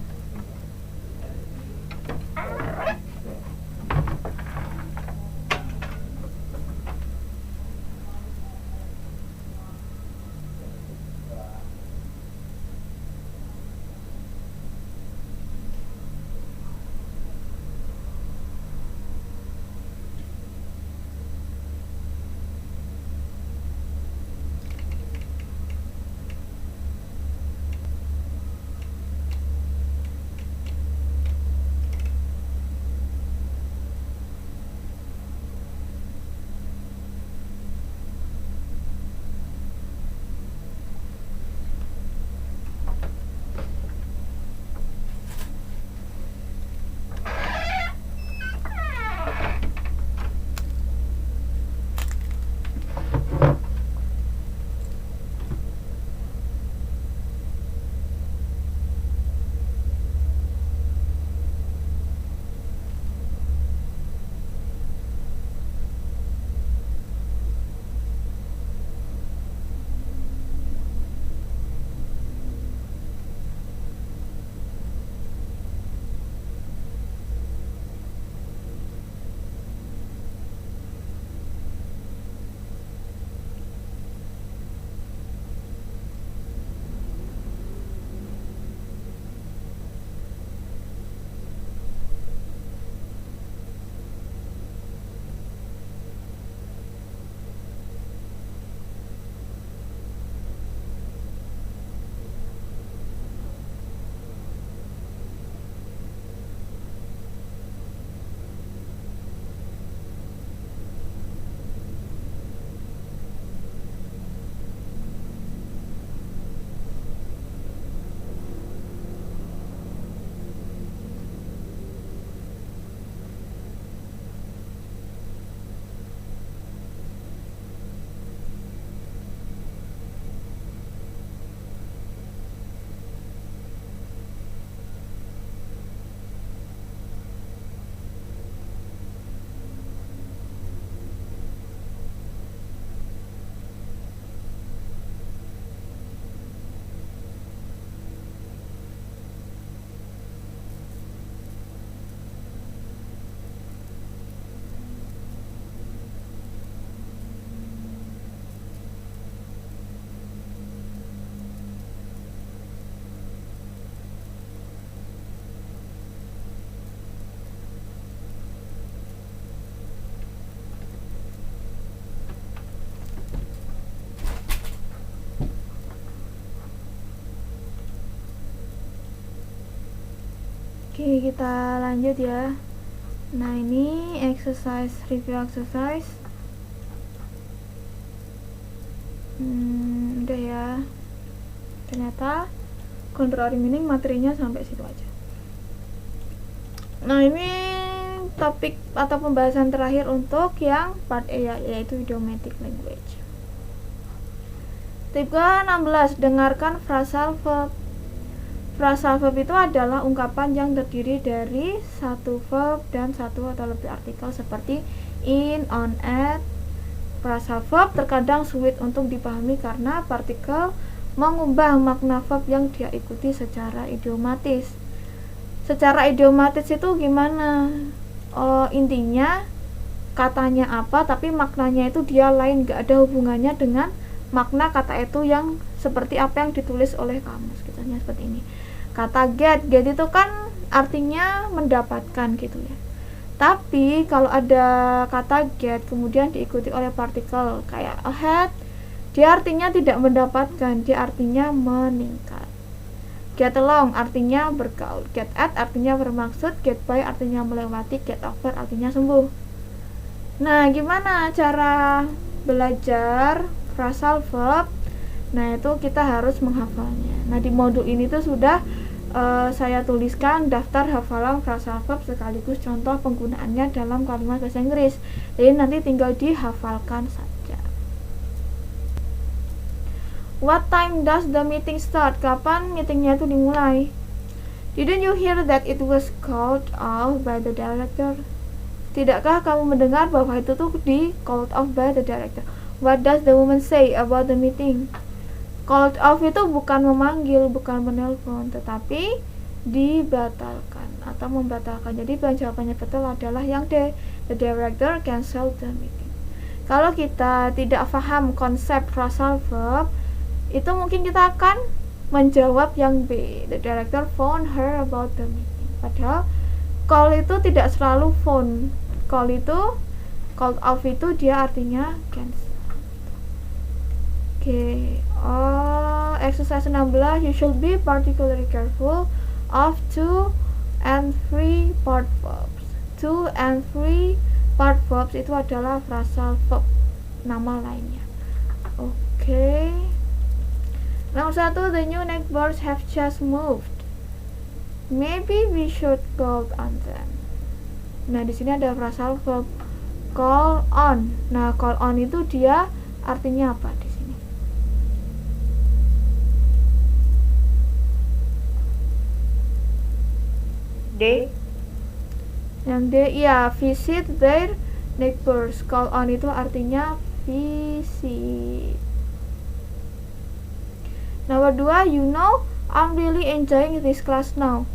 Oke, kita lanjut ya. Nah, ini review exercise. Udah ya. Ternyata contrary meaning materinya sampai situ aja. Nah, ini topik atau pembahasan terakhir untuk yang part E ya, yaitu idiomatic language. Tip ke-16, dengarkan phrasal verb. Phrasal verb itu adalah ungkapan yang terdiri dari satu verb dan satu atau lebih artikel seperti in, on, at. Phrasal verb terkadang sulit untuk dipahami karena partikel mengubah makna verb yang dia ikuti secara idiomatis. Secara idiomatis itu gimana? Intinya katanya apa tapi maknanya itu dia lain, gak ada hubungannya dengan makna kata itu yang seperti apa yang ditulis oleh kamus. Kitanya seperti ini. Kata get itu kan artinya mendapatkan gitu ya. Tapi kalau ada kata get kemudian diikuti oleh partikel kayak ahead, dia artinya tidak mendapatkan, dia artinya meningkat. Get along artinya bergaul, get at artinya bermaksud, get by artinya melewati, get over artinya sembuh. Nah, gimana cara belajar phrasal verb? Nah, itu kita harus menghafalnya. Nah, di modul ini tuh sudah saya tuliskan daftar hafalan phrasal verb sekaligus contoh penggunaannya dalam kalimat bahasa Inggris. Jadi nanti tinggal dihafalkan saja. What time does the meeting start? Kapan meetingnya itu dimulai? Didn't you hear that it was called off by the director? Tidakkah kamu mendengar bahwa itu tuh di called off by the director? What does the woman say about the meeting? Called off itu bukan memanggil, bukan menelpon, tetapi dibatalkan atau membatalkan. Jadi jawabannya betul adalah yang D. The director cancelled the meeting. Kalau kita tidak paham konsep phrasal verb, itu mungkin kita akan menjawab yang B. The director phoned her about the meeting. Padahal call itu tidak selalu phone. Called off itu dia artinya cancel. Exercise 16, you should be particularly careful of 2 and 3 part verbs. 2 and 3 part verbs itu adalah phrasal verb, nama lainnya. Nomor 1, the new neighbors have just moved. Maybe we should call on them. Nah, di sini ada phrasal verb call on. Nah, call on itu dia artinya apa di sini? D. Yang D, ya, visit their neighbors. Call on itu artinya visit. Nomor 2, you know, I'm really enjoying this class now.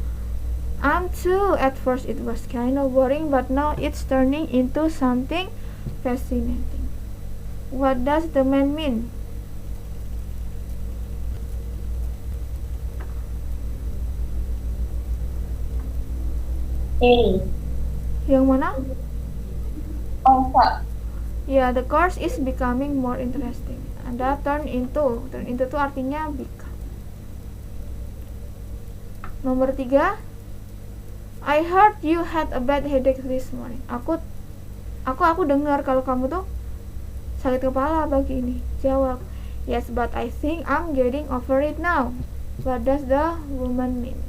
I'm too. At first it was kind of boring, but now it's turning into something fascinating. What does the man mean? A. Yang mana? Pak. Ya, the course is becoming more interesting. Anda turn into itu artinya become. Nomor 3, I heard you had a bad headache this morning. Aku dengar kalau kamu tuh sakit kepala pagi ini. Jawab, yes, but I think I'm getting over it now. What does the woman mean?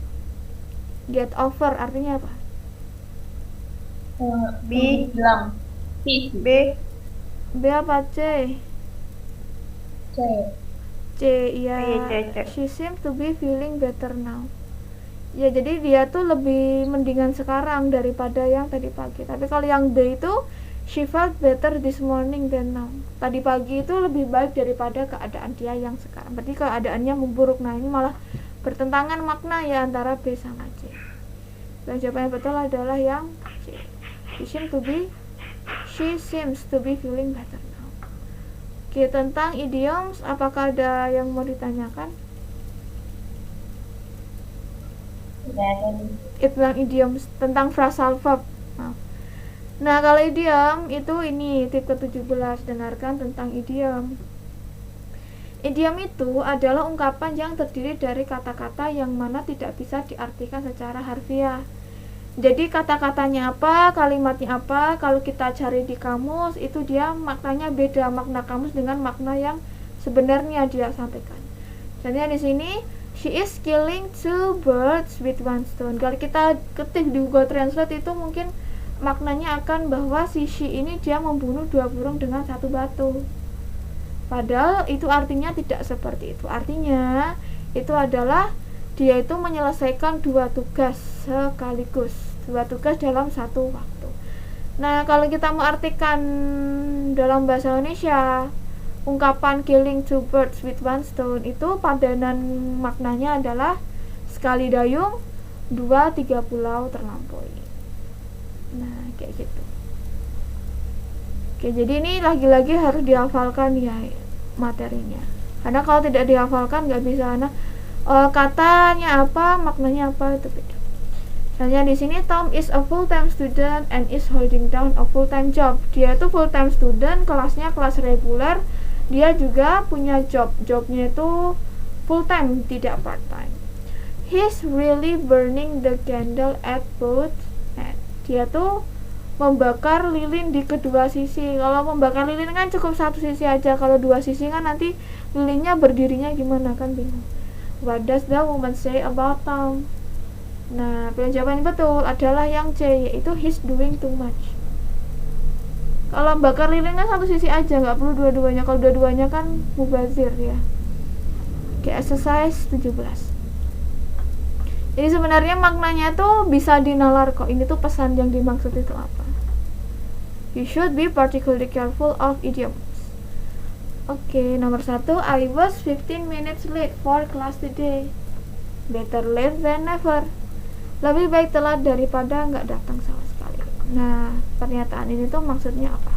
Get over artinya apa? B. Bilang. C. B. B apa C? C. C, iya. C. She seems to be feeling better now. Ya, jadi dia tuh lebih mendingan sekarang daripada yang tadi pagi. Tapi kalau yang D itu, she felt better this morning than now. Tadi pagi itu lebih baik daripada keadaan dia yang sekarang. Berarti keadaannya memburuk. Nah, ini malah bertentangan makna ya antara B sama C. Dan jawabannya betul adalah yang C. She seems to be feeling better now. Oke, tentang idioms, apakah ada yang mau ditanyakan? Itu tentang idioms, tentang phrasal verb. Nah, kalau idiom itu ini tip ke-17, dengarkan tentang idiom. Idiom itu adalah ungkapan yang terdiri dari kata-kata yang mana tidak bisa diartikan secara harfiah. Jadi kata-katanya apa, kalimatnya apa, kalau kita cari di kamus itu dia maknanya beda, makna kamus dengan makna yang sebenarnya dia sampaikan. Misalnya di sini, she is killing two birds with one stone. Kalau kita ketik di Google Translate itu mungkin maknanya akan bahwa si she ini dia membunuh dua burung dengan satu batu. Padahal itu artinya tidak seperti itu. Artinya itu adalah dia itu menyelesaikan dua tugas sekaligus, dua tugas dalam satu waktu. Nah, kalau kita mau artikan dalam bahasa Indonesia, ungkapan killing two birds with one stone itu padanan maknanya adalah sekali dayung, 2-3 pulau terlampaui. Nah, kayak gitu. Oke, jadi ini lagi-lagi harus dihafalkan ya materinya. Karena kalau tidak dihafalkan nggak bisa. Nah, katanya apa, maknanya apa itu beda. Misalnya di sini Tom is a full-time student and is holding down a full-time job. Dia itu full-time student, kelasnya kelas reguler. Dia juga punya job. Jobnya itu full-time, tidak part-time. He's really burning the candle at both ends. Dia tuh membakar lilin di kedua sisi. Kalau membakar lilin kan cukup satu sisi aja. Kalau dua sisi kan nanti lilinnya berdirinya gimana, kan bingung. What does the woman say about Tom? Nah, pilihan jawaban yang betul adalah yang C, yaitu he's doing too much. Kalau bakar lilin kan satu sisi aja, nggak perlu dua-duanya. Kalau dua-duanya kan mubazir ya. Oke, exercise 17. Jadi sebenarnya maknanya tuh bisa dinalar kok. Ini tuh pesan yang dimaksud itu apa. You should be particularly careful of idioms. Oke, nomor 1, I was 15 minutes late for class today. Better late than never. Lebih baik telat daripada nggak datang sama sekali. Nah, pernyataan ini tuh maksudnya apa?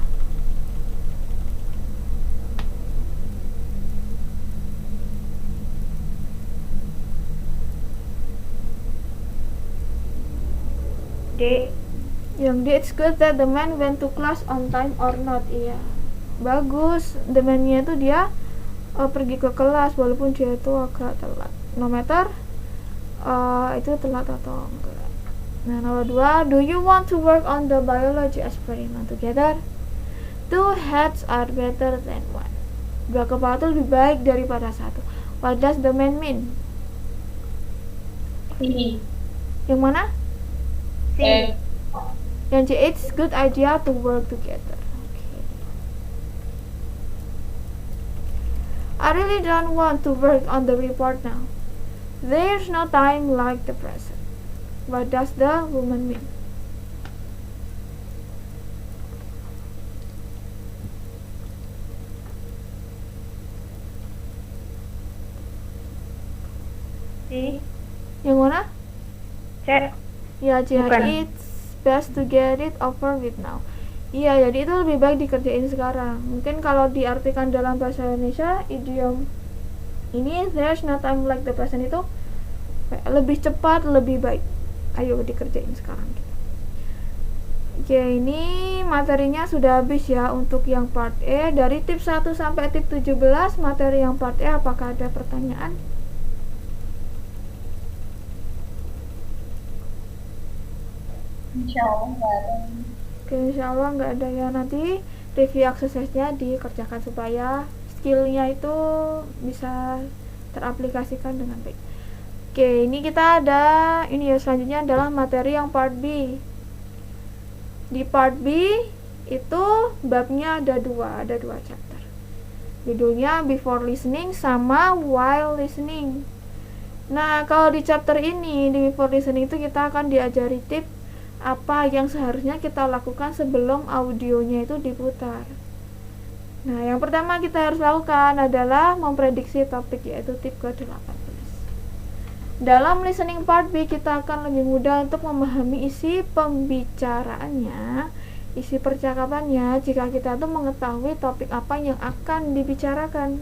D. Yang D, it's good that the man went to class on time or not. Iya, bagus. The man-nya itu dia pergi ke kelas walaupun dia itu agak telat. No matter itu telat atau enggak. Nah, nomor 2, do you want to work on the biology experiment together? Two heads are better than one. Dua kepala itu lebih baik daripada satu. What does the man mean? Ini. Yang mana? Eh, Yang C, it's good idea to work together. Okay. I really don't want to work on the report now. There's no time like the present. What does the woman mean? C. Yang mana? C. Ya, C, Bukan. it's best to get it over with now. Iya, jadi itu lebih baik dikerjain sekarang. Mungkin kalau diartikan dalam bahasa Indonesia, idiom ini there's no time like the present itu lebih cepat, lebih baik. Ayo dikerjain sekarang. Oke, ini materinya sudah habis ya untuk yang part E. Dari tips 1 sampai tips 17 materi yang part E, apakah ada pertanyaan? insya Allah nggak ada. Oke, insya Allah nggak ada ya. Nanti review exercise-nya dikerjakan supaya skillnya itu bisa teraplikasikan dengan baik. Oke, ini kita ada ini ya, selanjutnya adalah materi yang part B. Di part B itu babnya ada dua chapter. Judulnya before listening sama while listening. Nah, kalau di chapter ini di before listening itu kita akan diajari tips apa yang seharusnya kita lakukan sebelum audionya itu diputar. Nah, yang pertama kita harus lakukan adalah memprediksi topik, yaitu tip ke-18. Dalam listening part B kita akan lebih mudah untuk memahami isi pembicaraannya, isi percakapannya jika kita tuh mengetahui topik apa yang akan dibicarakan.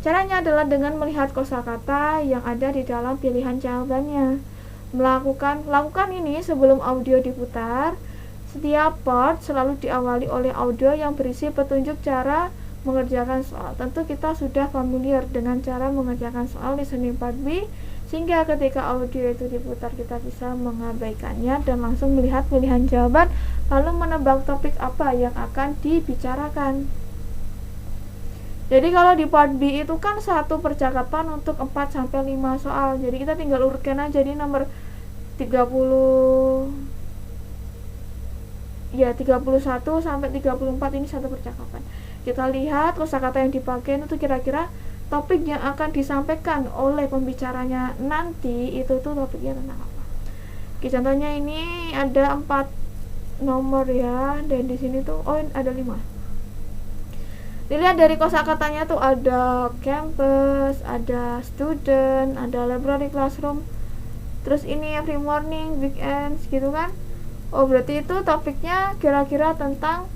Caranya adalah dengan melihat kosakata yang ada di dalam pilihan jawabannya. Lakukan ini sebelum audio diputar. Setiap part selalu diawali oleh audio yang berisi petunjuk cara mengerjakan soal. Tentu kita sudah familiar dengan cara mengerjakan soal listening part B sehingga ketika audio itu diputar kita bisa mengabaikannya dan langsung melihat pilihan jawaban lalu menebak topik apa yang akan dibicarakan. Jadi kalau di part B itu kan satu percakapan untuk 4-5 soal. Jadi kita tinggal urutkan aja di nomor 30 ya 31 sampai 34 ini satu percakapan. Kita lihat kosakata yang dipakai itu kira-kira topik yang akan disampaikan oleh pembicaranya nanti itu tuh topiknya tentang apa. Oke, contohnya ini ada 4 nomor ya, dan di sini tuh ada 5. Dilihat dari kosakatanya tuh ada campus, ada student, ada library classroom, terus ini every morning, weekends gitu kan. Oh berarti itu topiknya kira-kira tentang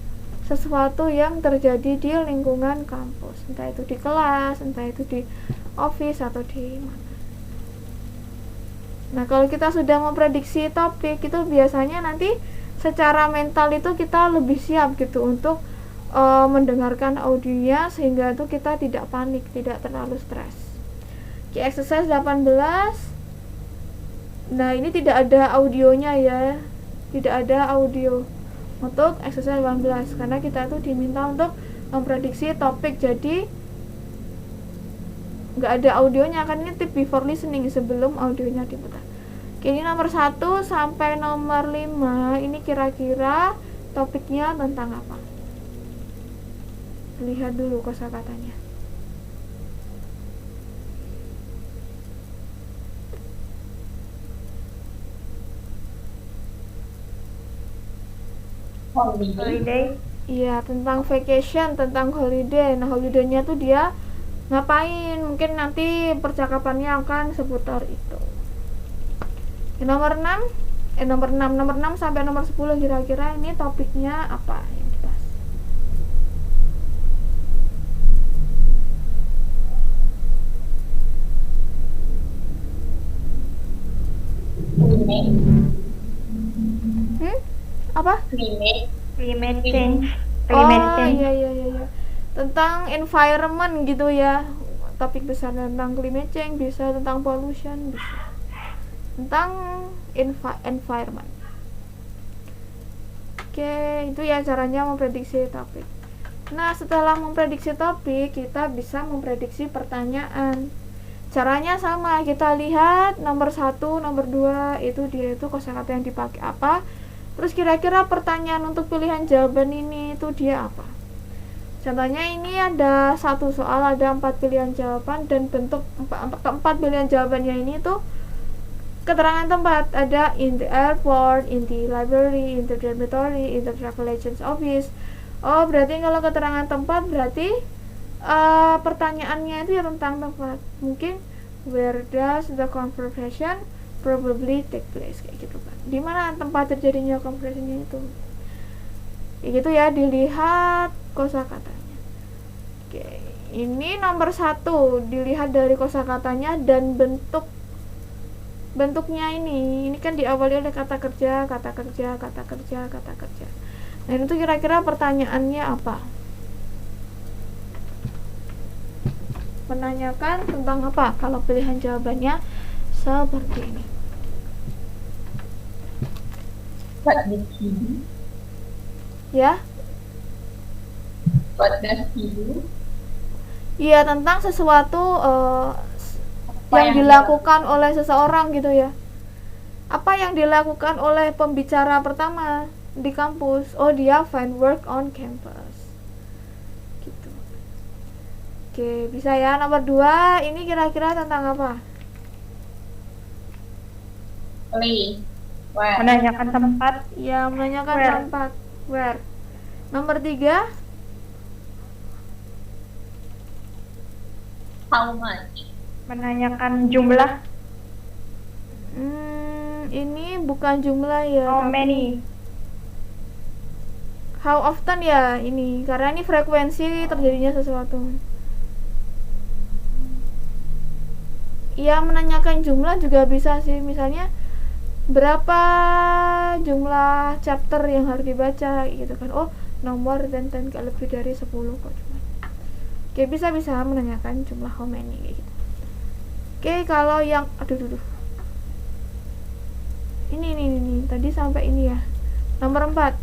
sesuatu yang terjadi di lingkungan kampus, entah itu di kelas, entah itu di office atau di mana. Nah kalau kita sudah memprediksi topik itu biasanya nanti secara mental itu kita lebih siap gitu untuk mendengarkan audionya sehingga itu kita tidak panik, tidak terlalu stres. Oke, exercise 18. Nah ini tidak ada audionya ya, tidak ada audio untuk exercise 18 karena kita tuh diminta untuk memprediksi topik, jadi nggak ada audionya kan, ini tip before listening sebelum audionya diputar. Oke, ini nomor 1 sampai nomor 5 ini kira-kira topiknya tentang apa? Lihat dulu kosakatanya. Holiday. Iya, tentang vacation, tentang holiday. Nah, holiday-nya tuh dia ngapain? Mungkin nanti percakapannya akan seputar itu. Nomor 6 sampai nomor 10 kira-kira ini topiknya apa yang dibahas? Apa? Climate change. Iya. Tentang environment gitu ya. Topik besar tentang climate change, bisa tentang pollution, bisa tentang environment. Oke, itu ya caranya memprediksi topik. Nah, setelah memprediksi topik, kita bisa memprediksi pertanyaan. Caranya sama, kita lihat nomor 1, nomor 2 itu dia itu kosakata yang dipakai apa. Terus kira-kira pertanyaan untuk pilihan jawaban ini itu dia apa? Contohnya ini ada satu soal, ada 4 pilihan jawaban dan bentuk keempat pilihan jawabannya ini tuh keterangan tempat. Ada in the airport, in the library, in the dormitory, in the travel agent's office. Oh berarti kalau keterangan tempat berarti pertanyaannya itu ya tentang tempat. Mungkin where does the conversation probably take place, kayak gitu kan. Di mana tempat terjadinya conversationnya itu. Kayak gitu ya, dilihat kosakatanya. Oke, ini nomor 1, dilihat dari kosakatanya dan bentuknya ini kan diawali oleh kata kerja. Nah itu kira-kira pertanyaannya apa? Menanyakan tentang apa kalau pilihan jawabannya seperti ini. What did he do? Ya? What does he do? Iya, tentang sesuatu Apa yang dilakukan oleh seseorang gitu ya. Apa yang dilakukan oleh pembicara pertama di kampus? Oh, dia find work on campus. Gitu. Oke, bisa ya. Nomor 2, ini kira-kira tentang apa? Place. Where? Menanyakan tempat. Ya, menanyakan Where. tempat. Where? Nomor 3, How much? Menanyakan jumlah. Ini bukan jumlah ya. How tapi many? how often ya ini, karena ini frekuensi terjadinya sesuatu. Ya, menanyakan jumlah juga bisa sih, misalnya berapa jumlah chapter yang harus dibaca gitu kan. Oh, nomor dan gak lebih dari 10 kok cuma. Oke, bisa menanyakan jumlah how many kayak gitu. Oke, kalau yang aduh. Ini tadi sampai ini ya. Nomor 4.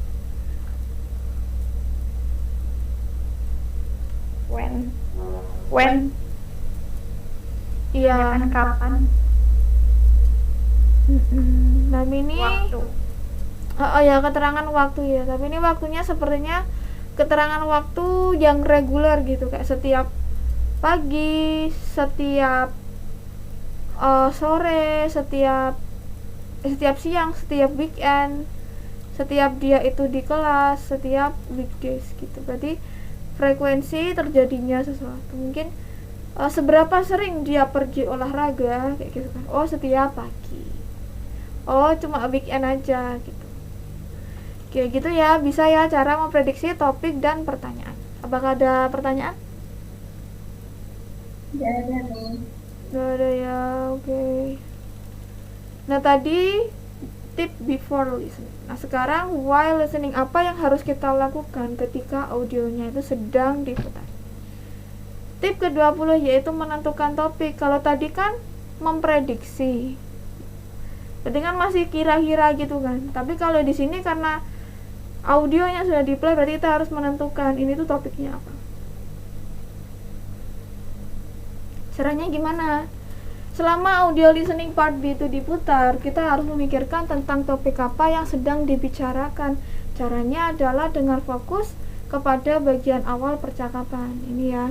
When. Iya. Menanyakan kapan. Nah, ini Waktu. oh ya, keterangan waktu ya. Tapi ini waktunya sepertinya keterangan waktu yang reguler gitu, kayak setiap pagi, setiap sore, setiap siang, setiap weekend, setiap dia itu di kelas, setiap weekdays gitu. Berarti frekuensi terjadinya sesuatu. Mungkin seberapa sering dia pergi olahraga kayak gitu kan. Oh, setiap pagi. Oh, cuma weekend aja gitu. Kayak gitu ya, bisa ya cara memprediksi topik dan pertanyaan. Apakah ada pertanyaan? Tidak ada nih. Gak ada ya, oke. Nah, tadi tip before listening. Nah, sekarang while listening, apa yang harus kita lakukan ketika audionya itu sedang diputar? Tip ke-20 yaitu menentukan topik. Kalau tadi kan memprediksi, berarti kan masih kira-kira gitu kan. Tapi kalau di sini karena audionya sudah di-play, berarti kita harus menentukan ini tuh topiknya apa. Caranya gimana? Selama audio listening part B itu diputar, kita harus memikirkan tentang topik apa yang sedang dibicarakan. Caranya adalah dengan fokus kepada bagian awal percakapan. Ini ya.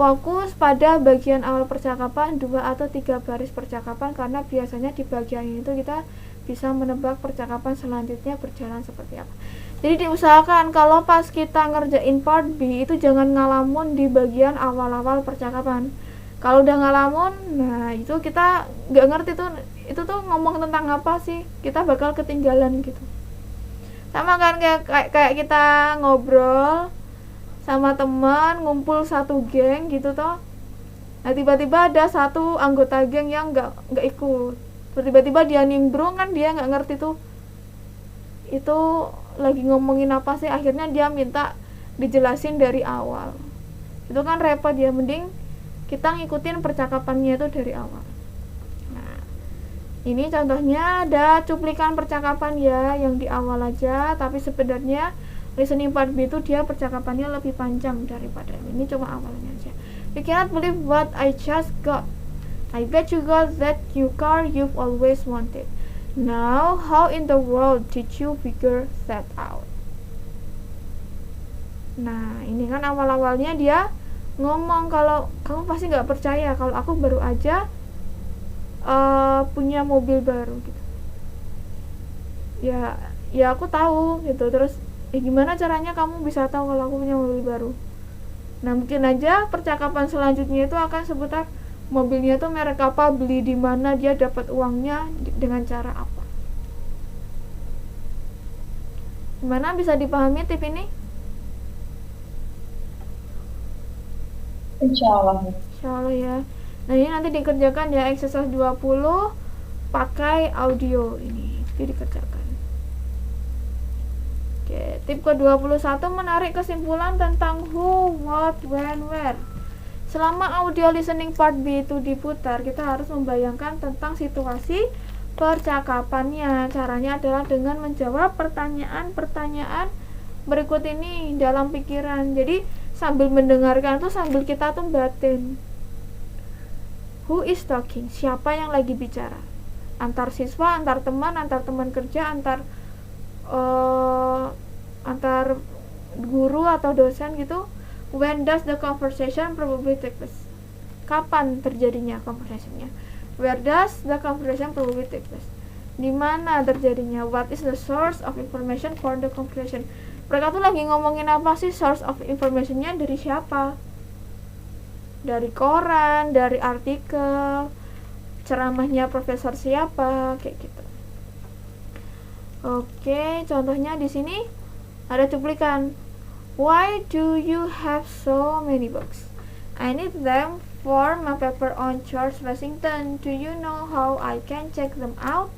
Fokus pada bagian awal percakapan, 2 atau 3 baris percakapan, karena biasanya di bagian itu kita bisa menebak percakapan selanjutnya berjalan seperti apa. Jadi diusahakan kalau pas kita ngerjain part B itu jangan ngalamun di bagian awal-awal percakapan. Kalau udah ngalamun, nah itu kita nggak ngerti itu tuh ngomong tentang apa sih, kita bakal ketinggalan gitu. Sama kan kayak kita ngobrol sama teman, ngumpul satu geng gitu toh. Nah, tiba-tiba ada satu anggota geng yang nggak ikut. Tiba-tiba dia nimbrung, kan dia nggak ngerti tuh itu lagi ngomongin apa sih. Akhirnya dia minta dijelasin dari awal. Itu kan repot ya, mending kita ngikutin percakapannya itu dari awal. Nah, ini contohnya ada cuplikan percakapan ya, yang di awal aja, tapi sebenarnya listening part B itu dia percakapannya lebih panjang daripada ini cuma awalnya aja. You cannot believe what I just got. I bet you got that new car you've always wanted. Now, how in the world did you figure that out? Nah, ini kan awal-awalnya dia ngomong kalau kamu pasti nggak percaya kalau aku baru aja punya mobil baru gitu. Ya aku tahu gitu. Terus gimana caranya kamu bisa tahu kalau aku punya mobil baru? Nah, mungkin aja percakapan selanjutnya itu akan seputar mobilnya tuh merek apa, beli di mana, dia dapat uangnya dengan cara apa. Gimana, bisa dipahami tip ini? Insyaallah. Insyaallah ya. Nah, ini nanti dikerjakan ya, exercise 20 pakai audio ini. Itu dikerjakan. Oke, tip ke-21 menarik kesimpulan tentang who, what, when, where. Selama audio listening part B itu diputar, kita harus membayangkan tentang situasi percakapannya. Caranya adalah dengan menjawab pertanyaan-pertanyaan berikut ini dalam pikiran. Jadi sambil mendengarkan tuh sambil kita tuh batin. Who is talking? Siapa yang lagi bicara? Antar siswa, antar teman kerja, antar guru atau dosen gitu. When does the conversation probably take place? Kapan terjadinya conversationnya? Where does the conversation probably take place? Di mana terjadinya? What is the source of information for the conversation? Mereka tuh lagi ngomongin apa sih? Source of informationnya dari siapa? Dari koran, dari artikel, ceramahnya profesor siapa, kayak gitu. Oke, contohnya di sini ada cuplikan. Why do you have so many books? I need them for my paper on George Washington. Do you know how I can check them out?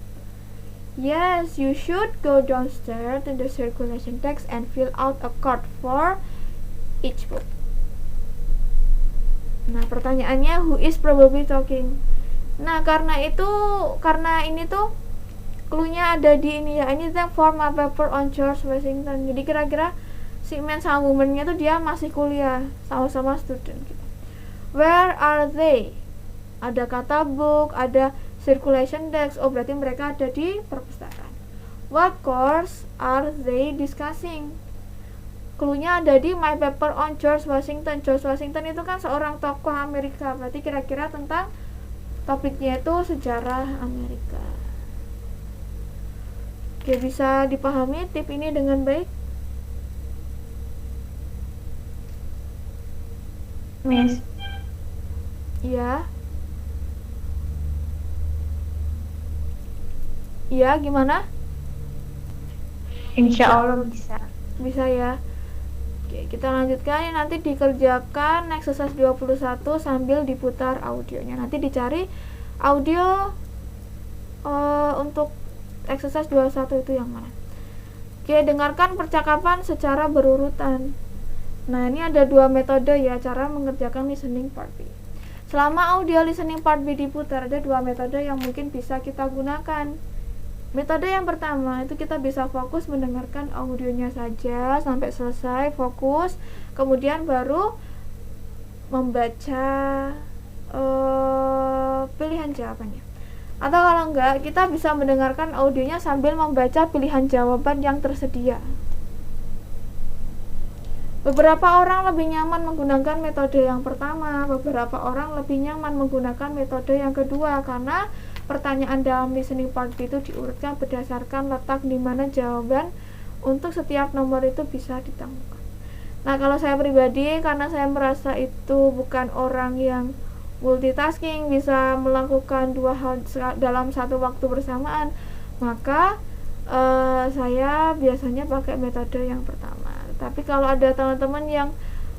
Yes, you should go downstairs to the circulation desk and fill out a card for each book. Nah, pertanyaannya who is probably talking? Nah, karena ini tuh clue-nya ada di ini ya. Ini tentang form a paper on George Washington. Jadi kira-kira si man sama woman-nya tuh dia masih kuliah, sama-sama student gitu. Where are they? Ada kata book, ada circulation desk. Oh, berarti mereka ada di perpustakaan. What course are they discussing? Clue-nya ada di my paper on George Washington. George Washington itu kan seorang tokoh Amerika. Berarti kira-kira tentang topiknya itu sejarah Amerika. Oke, bisa dipahami tip ini dengan baik? Miss. Iya. Iya, gimana? Insya Allah bisa. Bisa ya. Oke, kita lanjutkan. Nanti dikerjakan exercise 21 sambil diputar audionya. Nanti dicari audio untuk exercise 21 itu yang mana. Oke, dengarkan percakapan secara berurutan. Nah, ini ada dua metode ya cara mengerjakan listening part B. Selama audio listening part B diputar, ada dua metode yang mungkin bisa kita gunakan. Metode yang pertama itu kita bisa fokus mendengarkan audionya saja sampai selesai, fokus, kemudian baru membaca pilihan jawabannya. Atau kalau enggak, kita bisa mendengarkan audionya sambil membaca pilihan jawaban yang tersedia. Beberapa orang lebih nyaman menggunakan metode yang pertama, beberapa orang lebih nyaman menggunakan metode yang kedua karena pertanyaan dalam listening part B itu diurutkan berdasarkan letak di mana jawaban untuk setiap nomor itu bisa ditemukan. Nah, kalau saya pribadi, karena saya merasa itu bukan orang yang multitasking, bisa melakukan dua hal dalam satu waktu bersamaan, maka saya biasanya pakai metode yang pertama. Tapi kalau ada teman-teman yang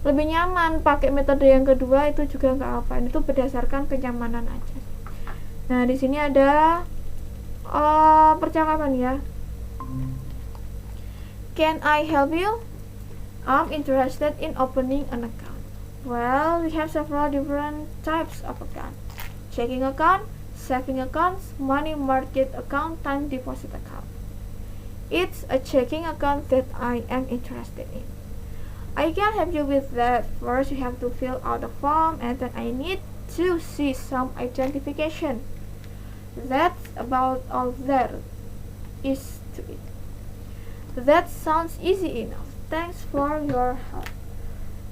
lebih nyaman pakai metode yang kedua, itu juga nggak apa, itu berdasarkan kenyamanan aja. Nah, di sini ada percakapan ya. Can I help you? I'm interested in opening an account. Well, we have several different types of account. Checking account, saving accounts, money market account, time deposit account. It's a checking account that I am interested in. I can help you with that. First, you have to fill out a form and then I need to see some identification. That's about all there is to it. That sounds easy enough. Thanks for your help.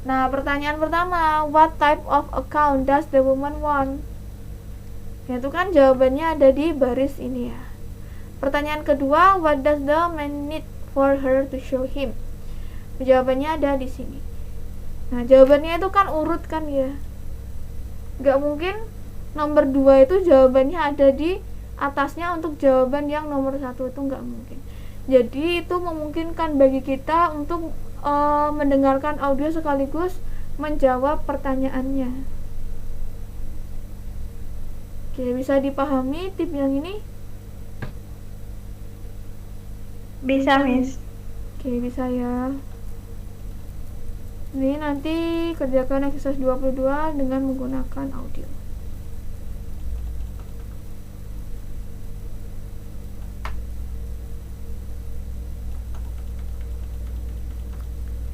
Nah, pertanyaan pertama, what type of account does the woman want? Itu kan jawabannya ada di baris ini ya. Pertanyaan kedua, what does the man need for her to show him? Jawabannya ada di sini. Nah, jawabannya itu kan urut kan ya. Gak mungkin nomor 2 itu jawabannya ada di atasnya untuk jawaban yang nomor 1 itu gak mungkin. Jadi itu memungkinkan bagi kita untuk mendengarkan audio sekaligus menjawab pertanyaannya. Oke, bisa dipahami tip yang ini? Bisa, Miss. Oke, bisa ya. Ini nanti kerjakan exercise 22 dengan menggunakan audio.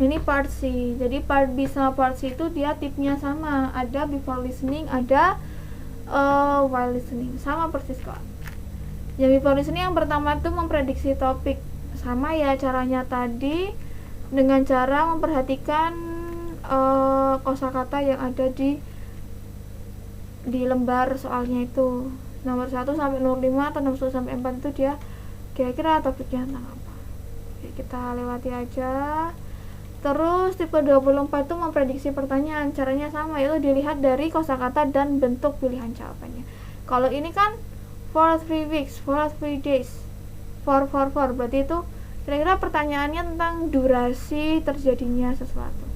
Ini part C. Jadi part B sama part C itu dia tipnya sama. Ada before listening, ada while listening. Sama persis kok. Yang before listening yang pertama itu memprediksi topik. Sama ya caranya tadi, dengan cara memperhatikan kosakata yang ada di lembar soalnya itu. Nomor 1 sampai nomor 5 atau nomor 1 sampai 4 itu dia kira-kira topiknya tentang apa. Oke, kita lewati aja. Terus tipe 24 itu memprediksi pertanyaan. Caranya sama, yaitu dilihat dari kosakata dan bentuk pilihan jawabannya. Kalau ini kan for 3 weeks, for 3 days, for, berarti itu kira-kira pertanyaannya tentang durasi terjadinya sesuatu.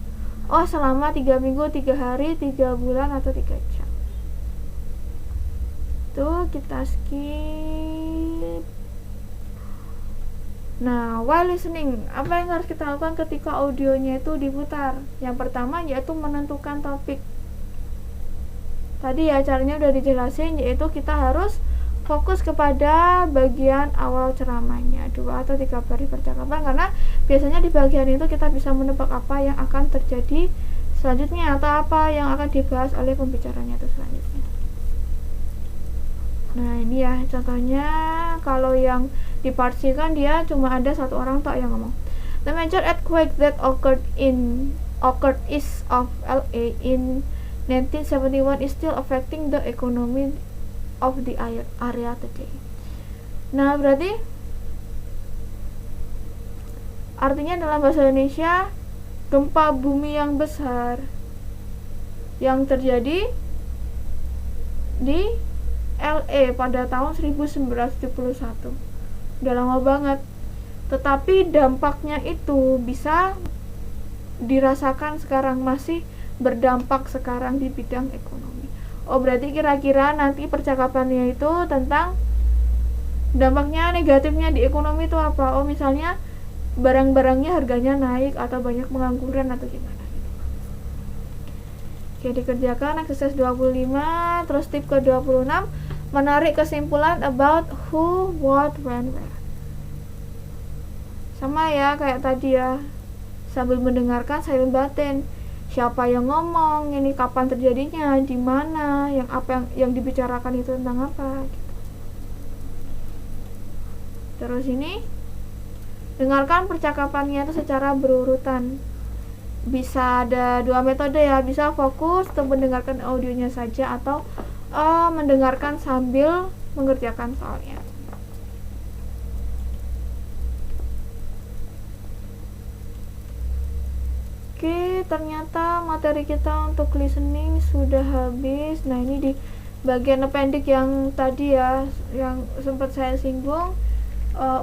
Oh, selama 3 minggu, 3 hari, 3 bulan, atau 3 jam. Tuh, kita skip. Nah, while listening, apa yang harus kita lakukan ketika audionya itu diputar? Yang pertama yaitu menentukan topik. tadi ya caranya udah dijelasin, yaitu kita harus fokus kepada bagian awal ceramahnya 2 atau 3 baris percakapan, karena biasanya di bagian itu kita bisa menebak apa yang akan terjadi selanjutnya atau apa yang akan dibahas oleh pembicaranya itu selanjutnya. Nah ini ya contohnya, kalau yang di part C kan dia cuma ada 1 orang tok yang ngomong. The major earthquake that occurred east of LA in 1971 is still affecting the economy of the area today. Nah berarti artinya dalam bahasa Indonesia, gempa bumi yang besar yang terjadi di LA pada tahun 1971 udah lama banget, tetapi dampaknya itu bisa dirasakan sekarang, masih berdampak sekarang di bidang ekonomi. Oh berarti kira-kira nanti percakapannya itu tentang dampaknya negatifnya di ekonomi itu apa? Oh misalnya barang-barangnya harganya naik atau banyak pengangguran atau gimana gitu. Oke, dikerjakan exercise 25. Terus tip ke 26, menarik kesimpulan about who, what, when, where. Sama ya kayak tadi ya, sambil mendengarkan sambil batin, siapa yang ngomong, ini kapan terjadinya, di mana, yang apa yang dibicarakan itu tentang apa gitu. Terus ini dengarkan percakapannya itu secara berurutan. Bisa ada 2 metode ya, bisa fokus untuk mendengarkan audionya saja atau mendengarkan sambil mengerjakan soalnya. Oke, ternyata materi kita untuk listening sudah habis. Nah ini di bagian appendix yang tadi ya, yang sempat saya singgung,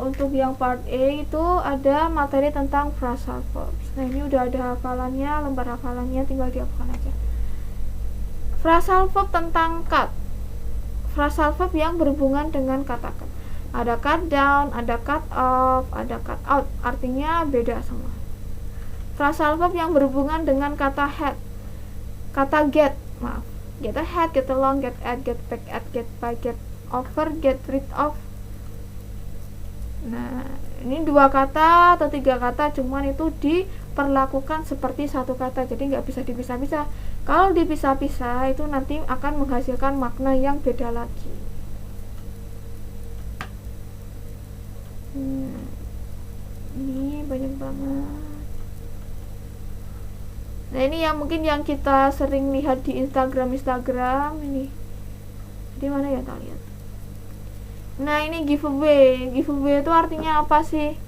untuk yang part A itu ada materi tentang phrasal verbs. Nah ini udah ada hafalannya, lembar hafalannya, tinggal dihafalkan aja. Phrasal verb tentang cut, phrasal verb yang berhubungan dengan kata cut. Ada cut down, ada cut off, ada cut out, artinya beda semua. Phrasal verb yang berhubungan dengan kata head, kata get ahead, get along, get at, get back at, get by, get over, get rid of. Nah ini 2 kata atau 3 kata, cuman itu diperlakukan seperti 1 kata, jadi nggak bisa dipisah-pisah. Kalau dipisah-pisah itu nanti akan menghasilkan makna yang beda lagi. Ini banyak banget. Nah ini yang mungkin yang kita sering lihat di Instagram ini. Di mana ya, tak lihat. Nah ini giveaway itu artinya apa sih?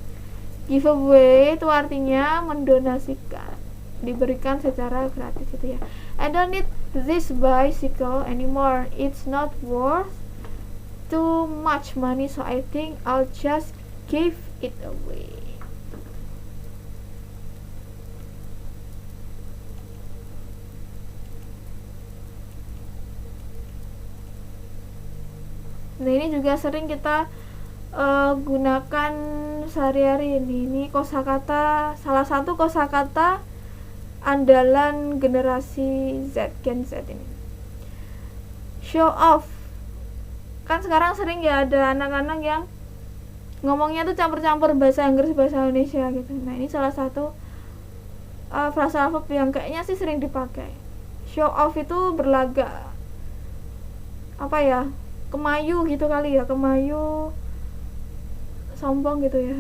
Giveaway itu artinya mendonasikan, diberikan secara gratis gitu ya. I don't need this bicycle anymore, it's not worth too much money, so I think I'll just give it away. Nah ini juga sering kita gunakan sehari-hari ini. Ini kosakata, salah satu kosakata andalan generasi Z, Gen Z ini. Show off. Kan sekarang sering ya ada anak-anak yang ngomongnya tuh campur-campur bahasa Inggris bahasa Indonesia gitu. Nah ini salah satu phrasal verb yang kayaknya sih sering dipakai. Show off itu berlagak, apa ya, kemayu gitu kali ya, kemayu, sombong gitu ya.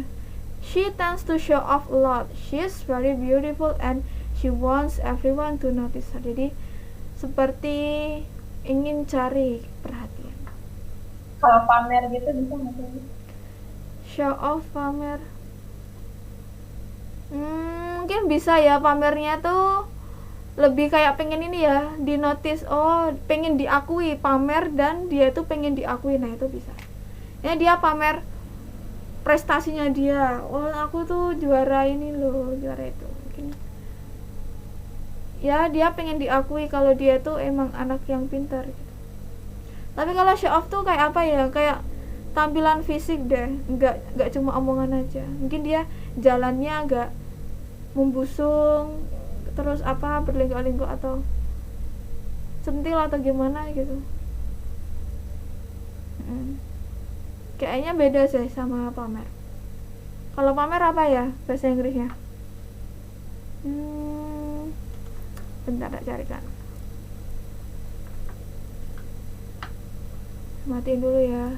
She tends to show off a lot. She's very beautiful and she wants everyone to notice her. Jadi seperti ingin cari perhatian. Kalau pamer gitu bisa nggak sih? Show off, pamer. Mungkin bisa ya, pamernya tuh lebih kayak pengen ini ya, di notice, oh pengen diakui, pamer dan dia tuh pengen diakui. Nah itu bisa ya, dia pamer prestasinya dia, oh aku tuh juara ini loh, juara itu. Mungkin ya dia pengen diakui kalau dia tuh emang anak yang pintar gitu. Tapi kalau show off tuh kayak apa ya, kayak tampilan fisik deh, nggak cuma omongan aja. Mungkin dia jalannya agak membusung, terus apa, berlenggak-lenggok atau centil atau gimana gitu. Kayaknya beda sih sama pamer. Kalau pamer apa ya bahasa Inggrisnya? Bentar tak carikan. Matiin dulu ya.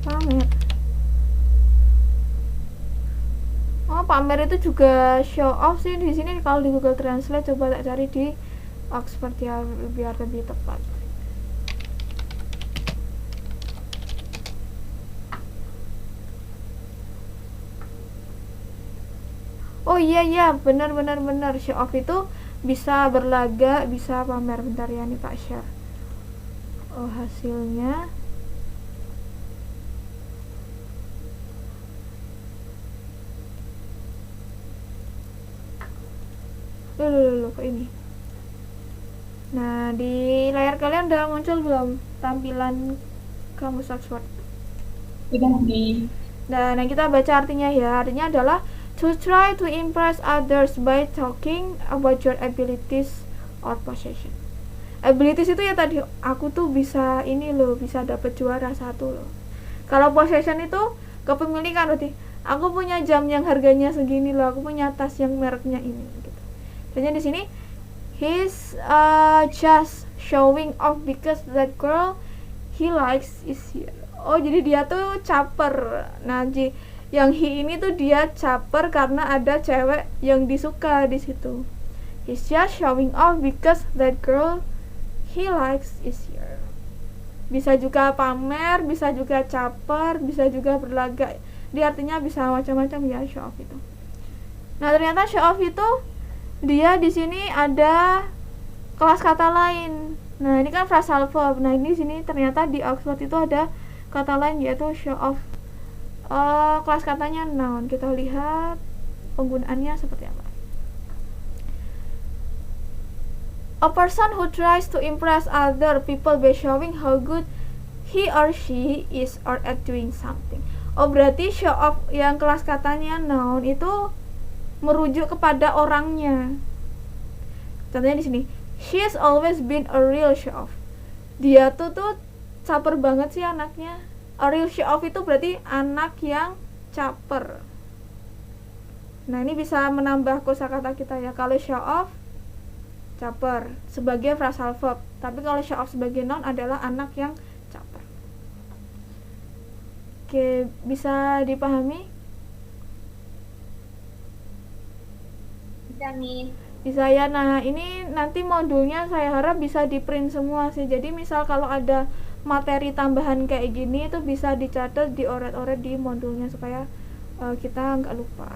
Pamer. Oh, pamer itu juga show off sih di sini. Kalau di Google Translate coba tak cari di Oxford ya biar lebih tepat. Oh iya benar show off itu bisa berlaga, bisa pamer. Bentar ya, nih tak share. Oh, hasilnya loh kok ini. Nah, di layar kalian udah muncul belum tampilan kamus Oxford? Udah di. Nah, kita baca artinya ya. Artinya adalah to try to impress others by talking about your abilities or possession. Abilities itu ya tadi aku tuh bisa ini loh, bisa dapet juara 1 loh. Kalau possession itu kepemilikan, berarti aku punya jam yang harganya segini loh, aku punya tas yang mereknya ini gitu. Jadi di sini he's just showing off because that girl he likes is here. Oh, jadi dia tuh caper. Nah, yang he ini tuh dia caper karena ada cewek yang disuka di situ. He's just showing off because that girl he likes is here. Bisa juga pamer, bisa juga caper, bisa juga berlagak. Dia artinya bisa macam-macam ya show off itu. Nah, ternyata show off itu dia di sini ada kelas kata lain. Nah, ini kan phrasal verb. Nah, ini sini ternyata di Oxford itu ada kata lain yaitu show off. Kelas katanya noun. Kita lihat penggunaannya seperti apa. A person who tries to impress other people by showing how good he or she is or at doing something. Oh, berarti show off yang kelas katanya noun itu merujuk kepada orangnya. Contohnya di sini, she's always been a real show off. Dia tuh caper banget sih anaknya. A real show off itu berarti anak yang caper. Nah, ini bisa menambah kosakata kita ya. Kalau show off caper sebagai phrasal verb, tapi kalau show off sebagai noun adalah anak yang caper. Oke, bisa dipahami? Bisa nih. Bisa ya. Nah, ini nanti modulnya saya harap bisa di print semua sih. Jadi misal kalau ada materi tambahan kayak gini itu bisa dicatat, dioret-oret di modulnya supaya kita nggak lupa.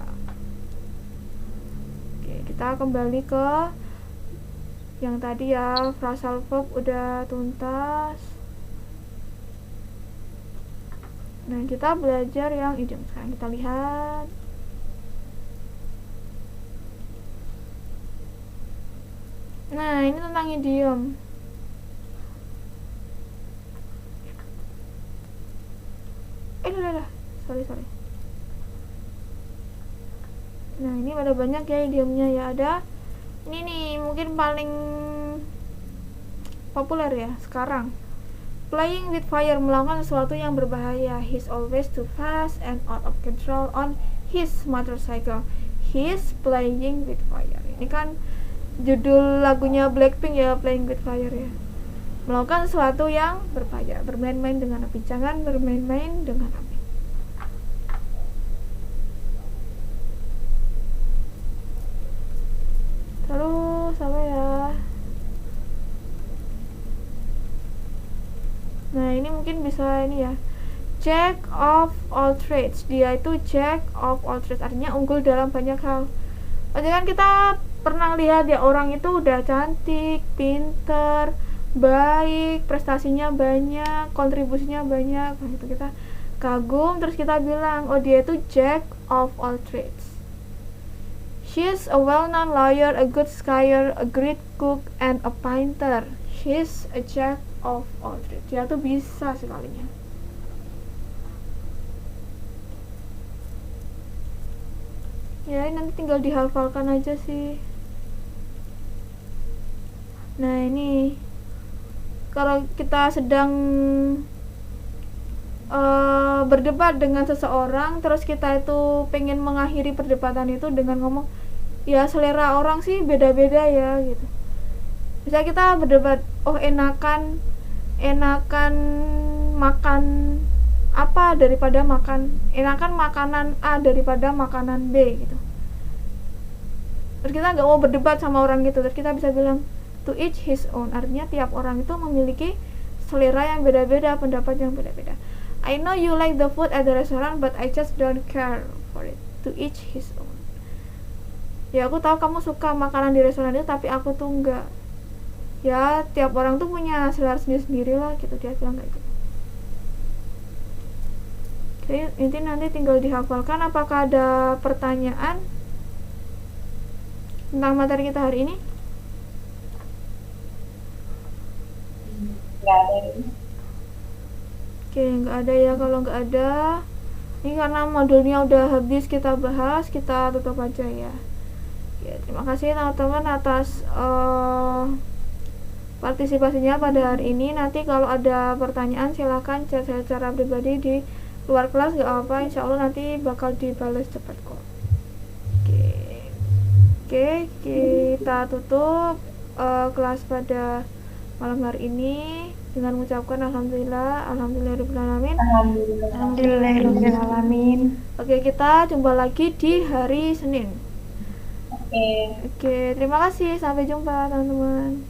Oke, kita kembali ke yang tadi ya, phrasal verb udah tuntas. Nah, kita belajar yang idiom. Sekarang kita lihat. Nah, ini tentang idiom. Sorry. Nah, ini ada banyak ya idiomnya ya. Ada ini nih, mungkin paling populer ya sekarang. Playing with fire, melakukan sesuatu yang berbahaya. He's always too fast and out of control on his motorcycle. He's playing with fire. Ini kan judul lagunya Blackpink ya, Playing with Fire ya. Melakukan sesuatu yang berbahaya, bermain-main dengan api. Jangan bermain-main dengan api. Terus apa ya? Nah, ini mungkin bisa ini ya. Jack of all trades. Dia itu Jack of all trades, artinya unggul dalam banyak hal. Jadi kan kita pernah lihat ya, orang itu udah cantik, pinter, baik, prestasinya banyak, kontribusinya banyak. Nah, itu kita kagum, terus kita bilang, oh dia itu Jack of all trades. She's a well-known lawyer, a good skier, a great cook, and a painter. She's a jack of all trades. Dia tuh bisa sekalinya. Ya, nanti tinggal dihafalkan aja sih. Nah, ini kalau kita sedang berdebat dengan seseorang, terus kita itu pengen mengakhiri perdebatan itu dengan ngomong, ya selera orang sih beda-beda ya gitu. Misalnya kita berdebat, oh enakan makan apa daripada enakan makanan A daripada makanan B gitu. Terus kita nggak mau berdebat sama orang gitu, terus kita bisa bilang to each his own, artinya tiap orang itu memiliki selera yang beda-beda, pendapat yang beda-beda. I know you like the food at the restaurant, but I just don't care for it. To each his own. Ya, aku tahu kamu suka makanan di restoran itu, tapi aku tuh enggak. Ya, tiap orang tuh punya selera sendiri-sendiri lah, gitu. Dia bilang kayak gitu. Oke, ini nanti tinggal dihafalkan. Apakah ada pertanyaan tentang materi kita hari ini? Nggak ada ini. Oke, nggak ada ya. Kalau nggak ada, ini karena modulnya udah habis kita bahas, kita tutup aja ya. Oke, terima kasih teman-teman atas partisipasinya pada hari ini. Nanti kalau ada pertanyaan silahkan chat saya secara pribadi di luar kelas, nggak apa-apa. Insya Allah nanti bakal dibalas cepat kok. Oke, kita tutup kelas pada malam hari ini dengan mengucapkan alhamdulillahirobbilalamin. Alhamdulillahirobbilalamin. Oke, kita jumpa lagi di hari Senin. Oke. Terima kasih, sampai jumpa teman-teman.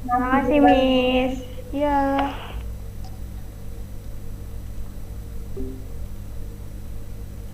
Terima kasih, Miss. Ya.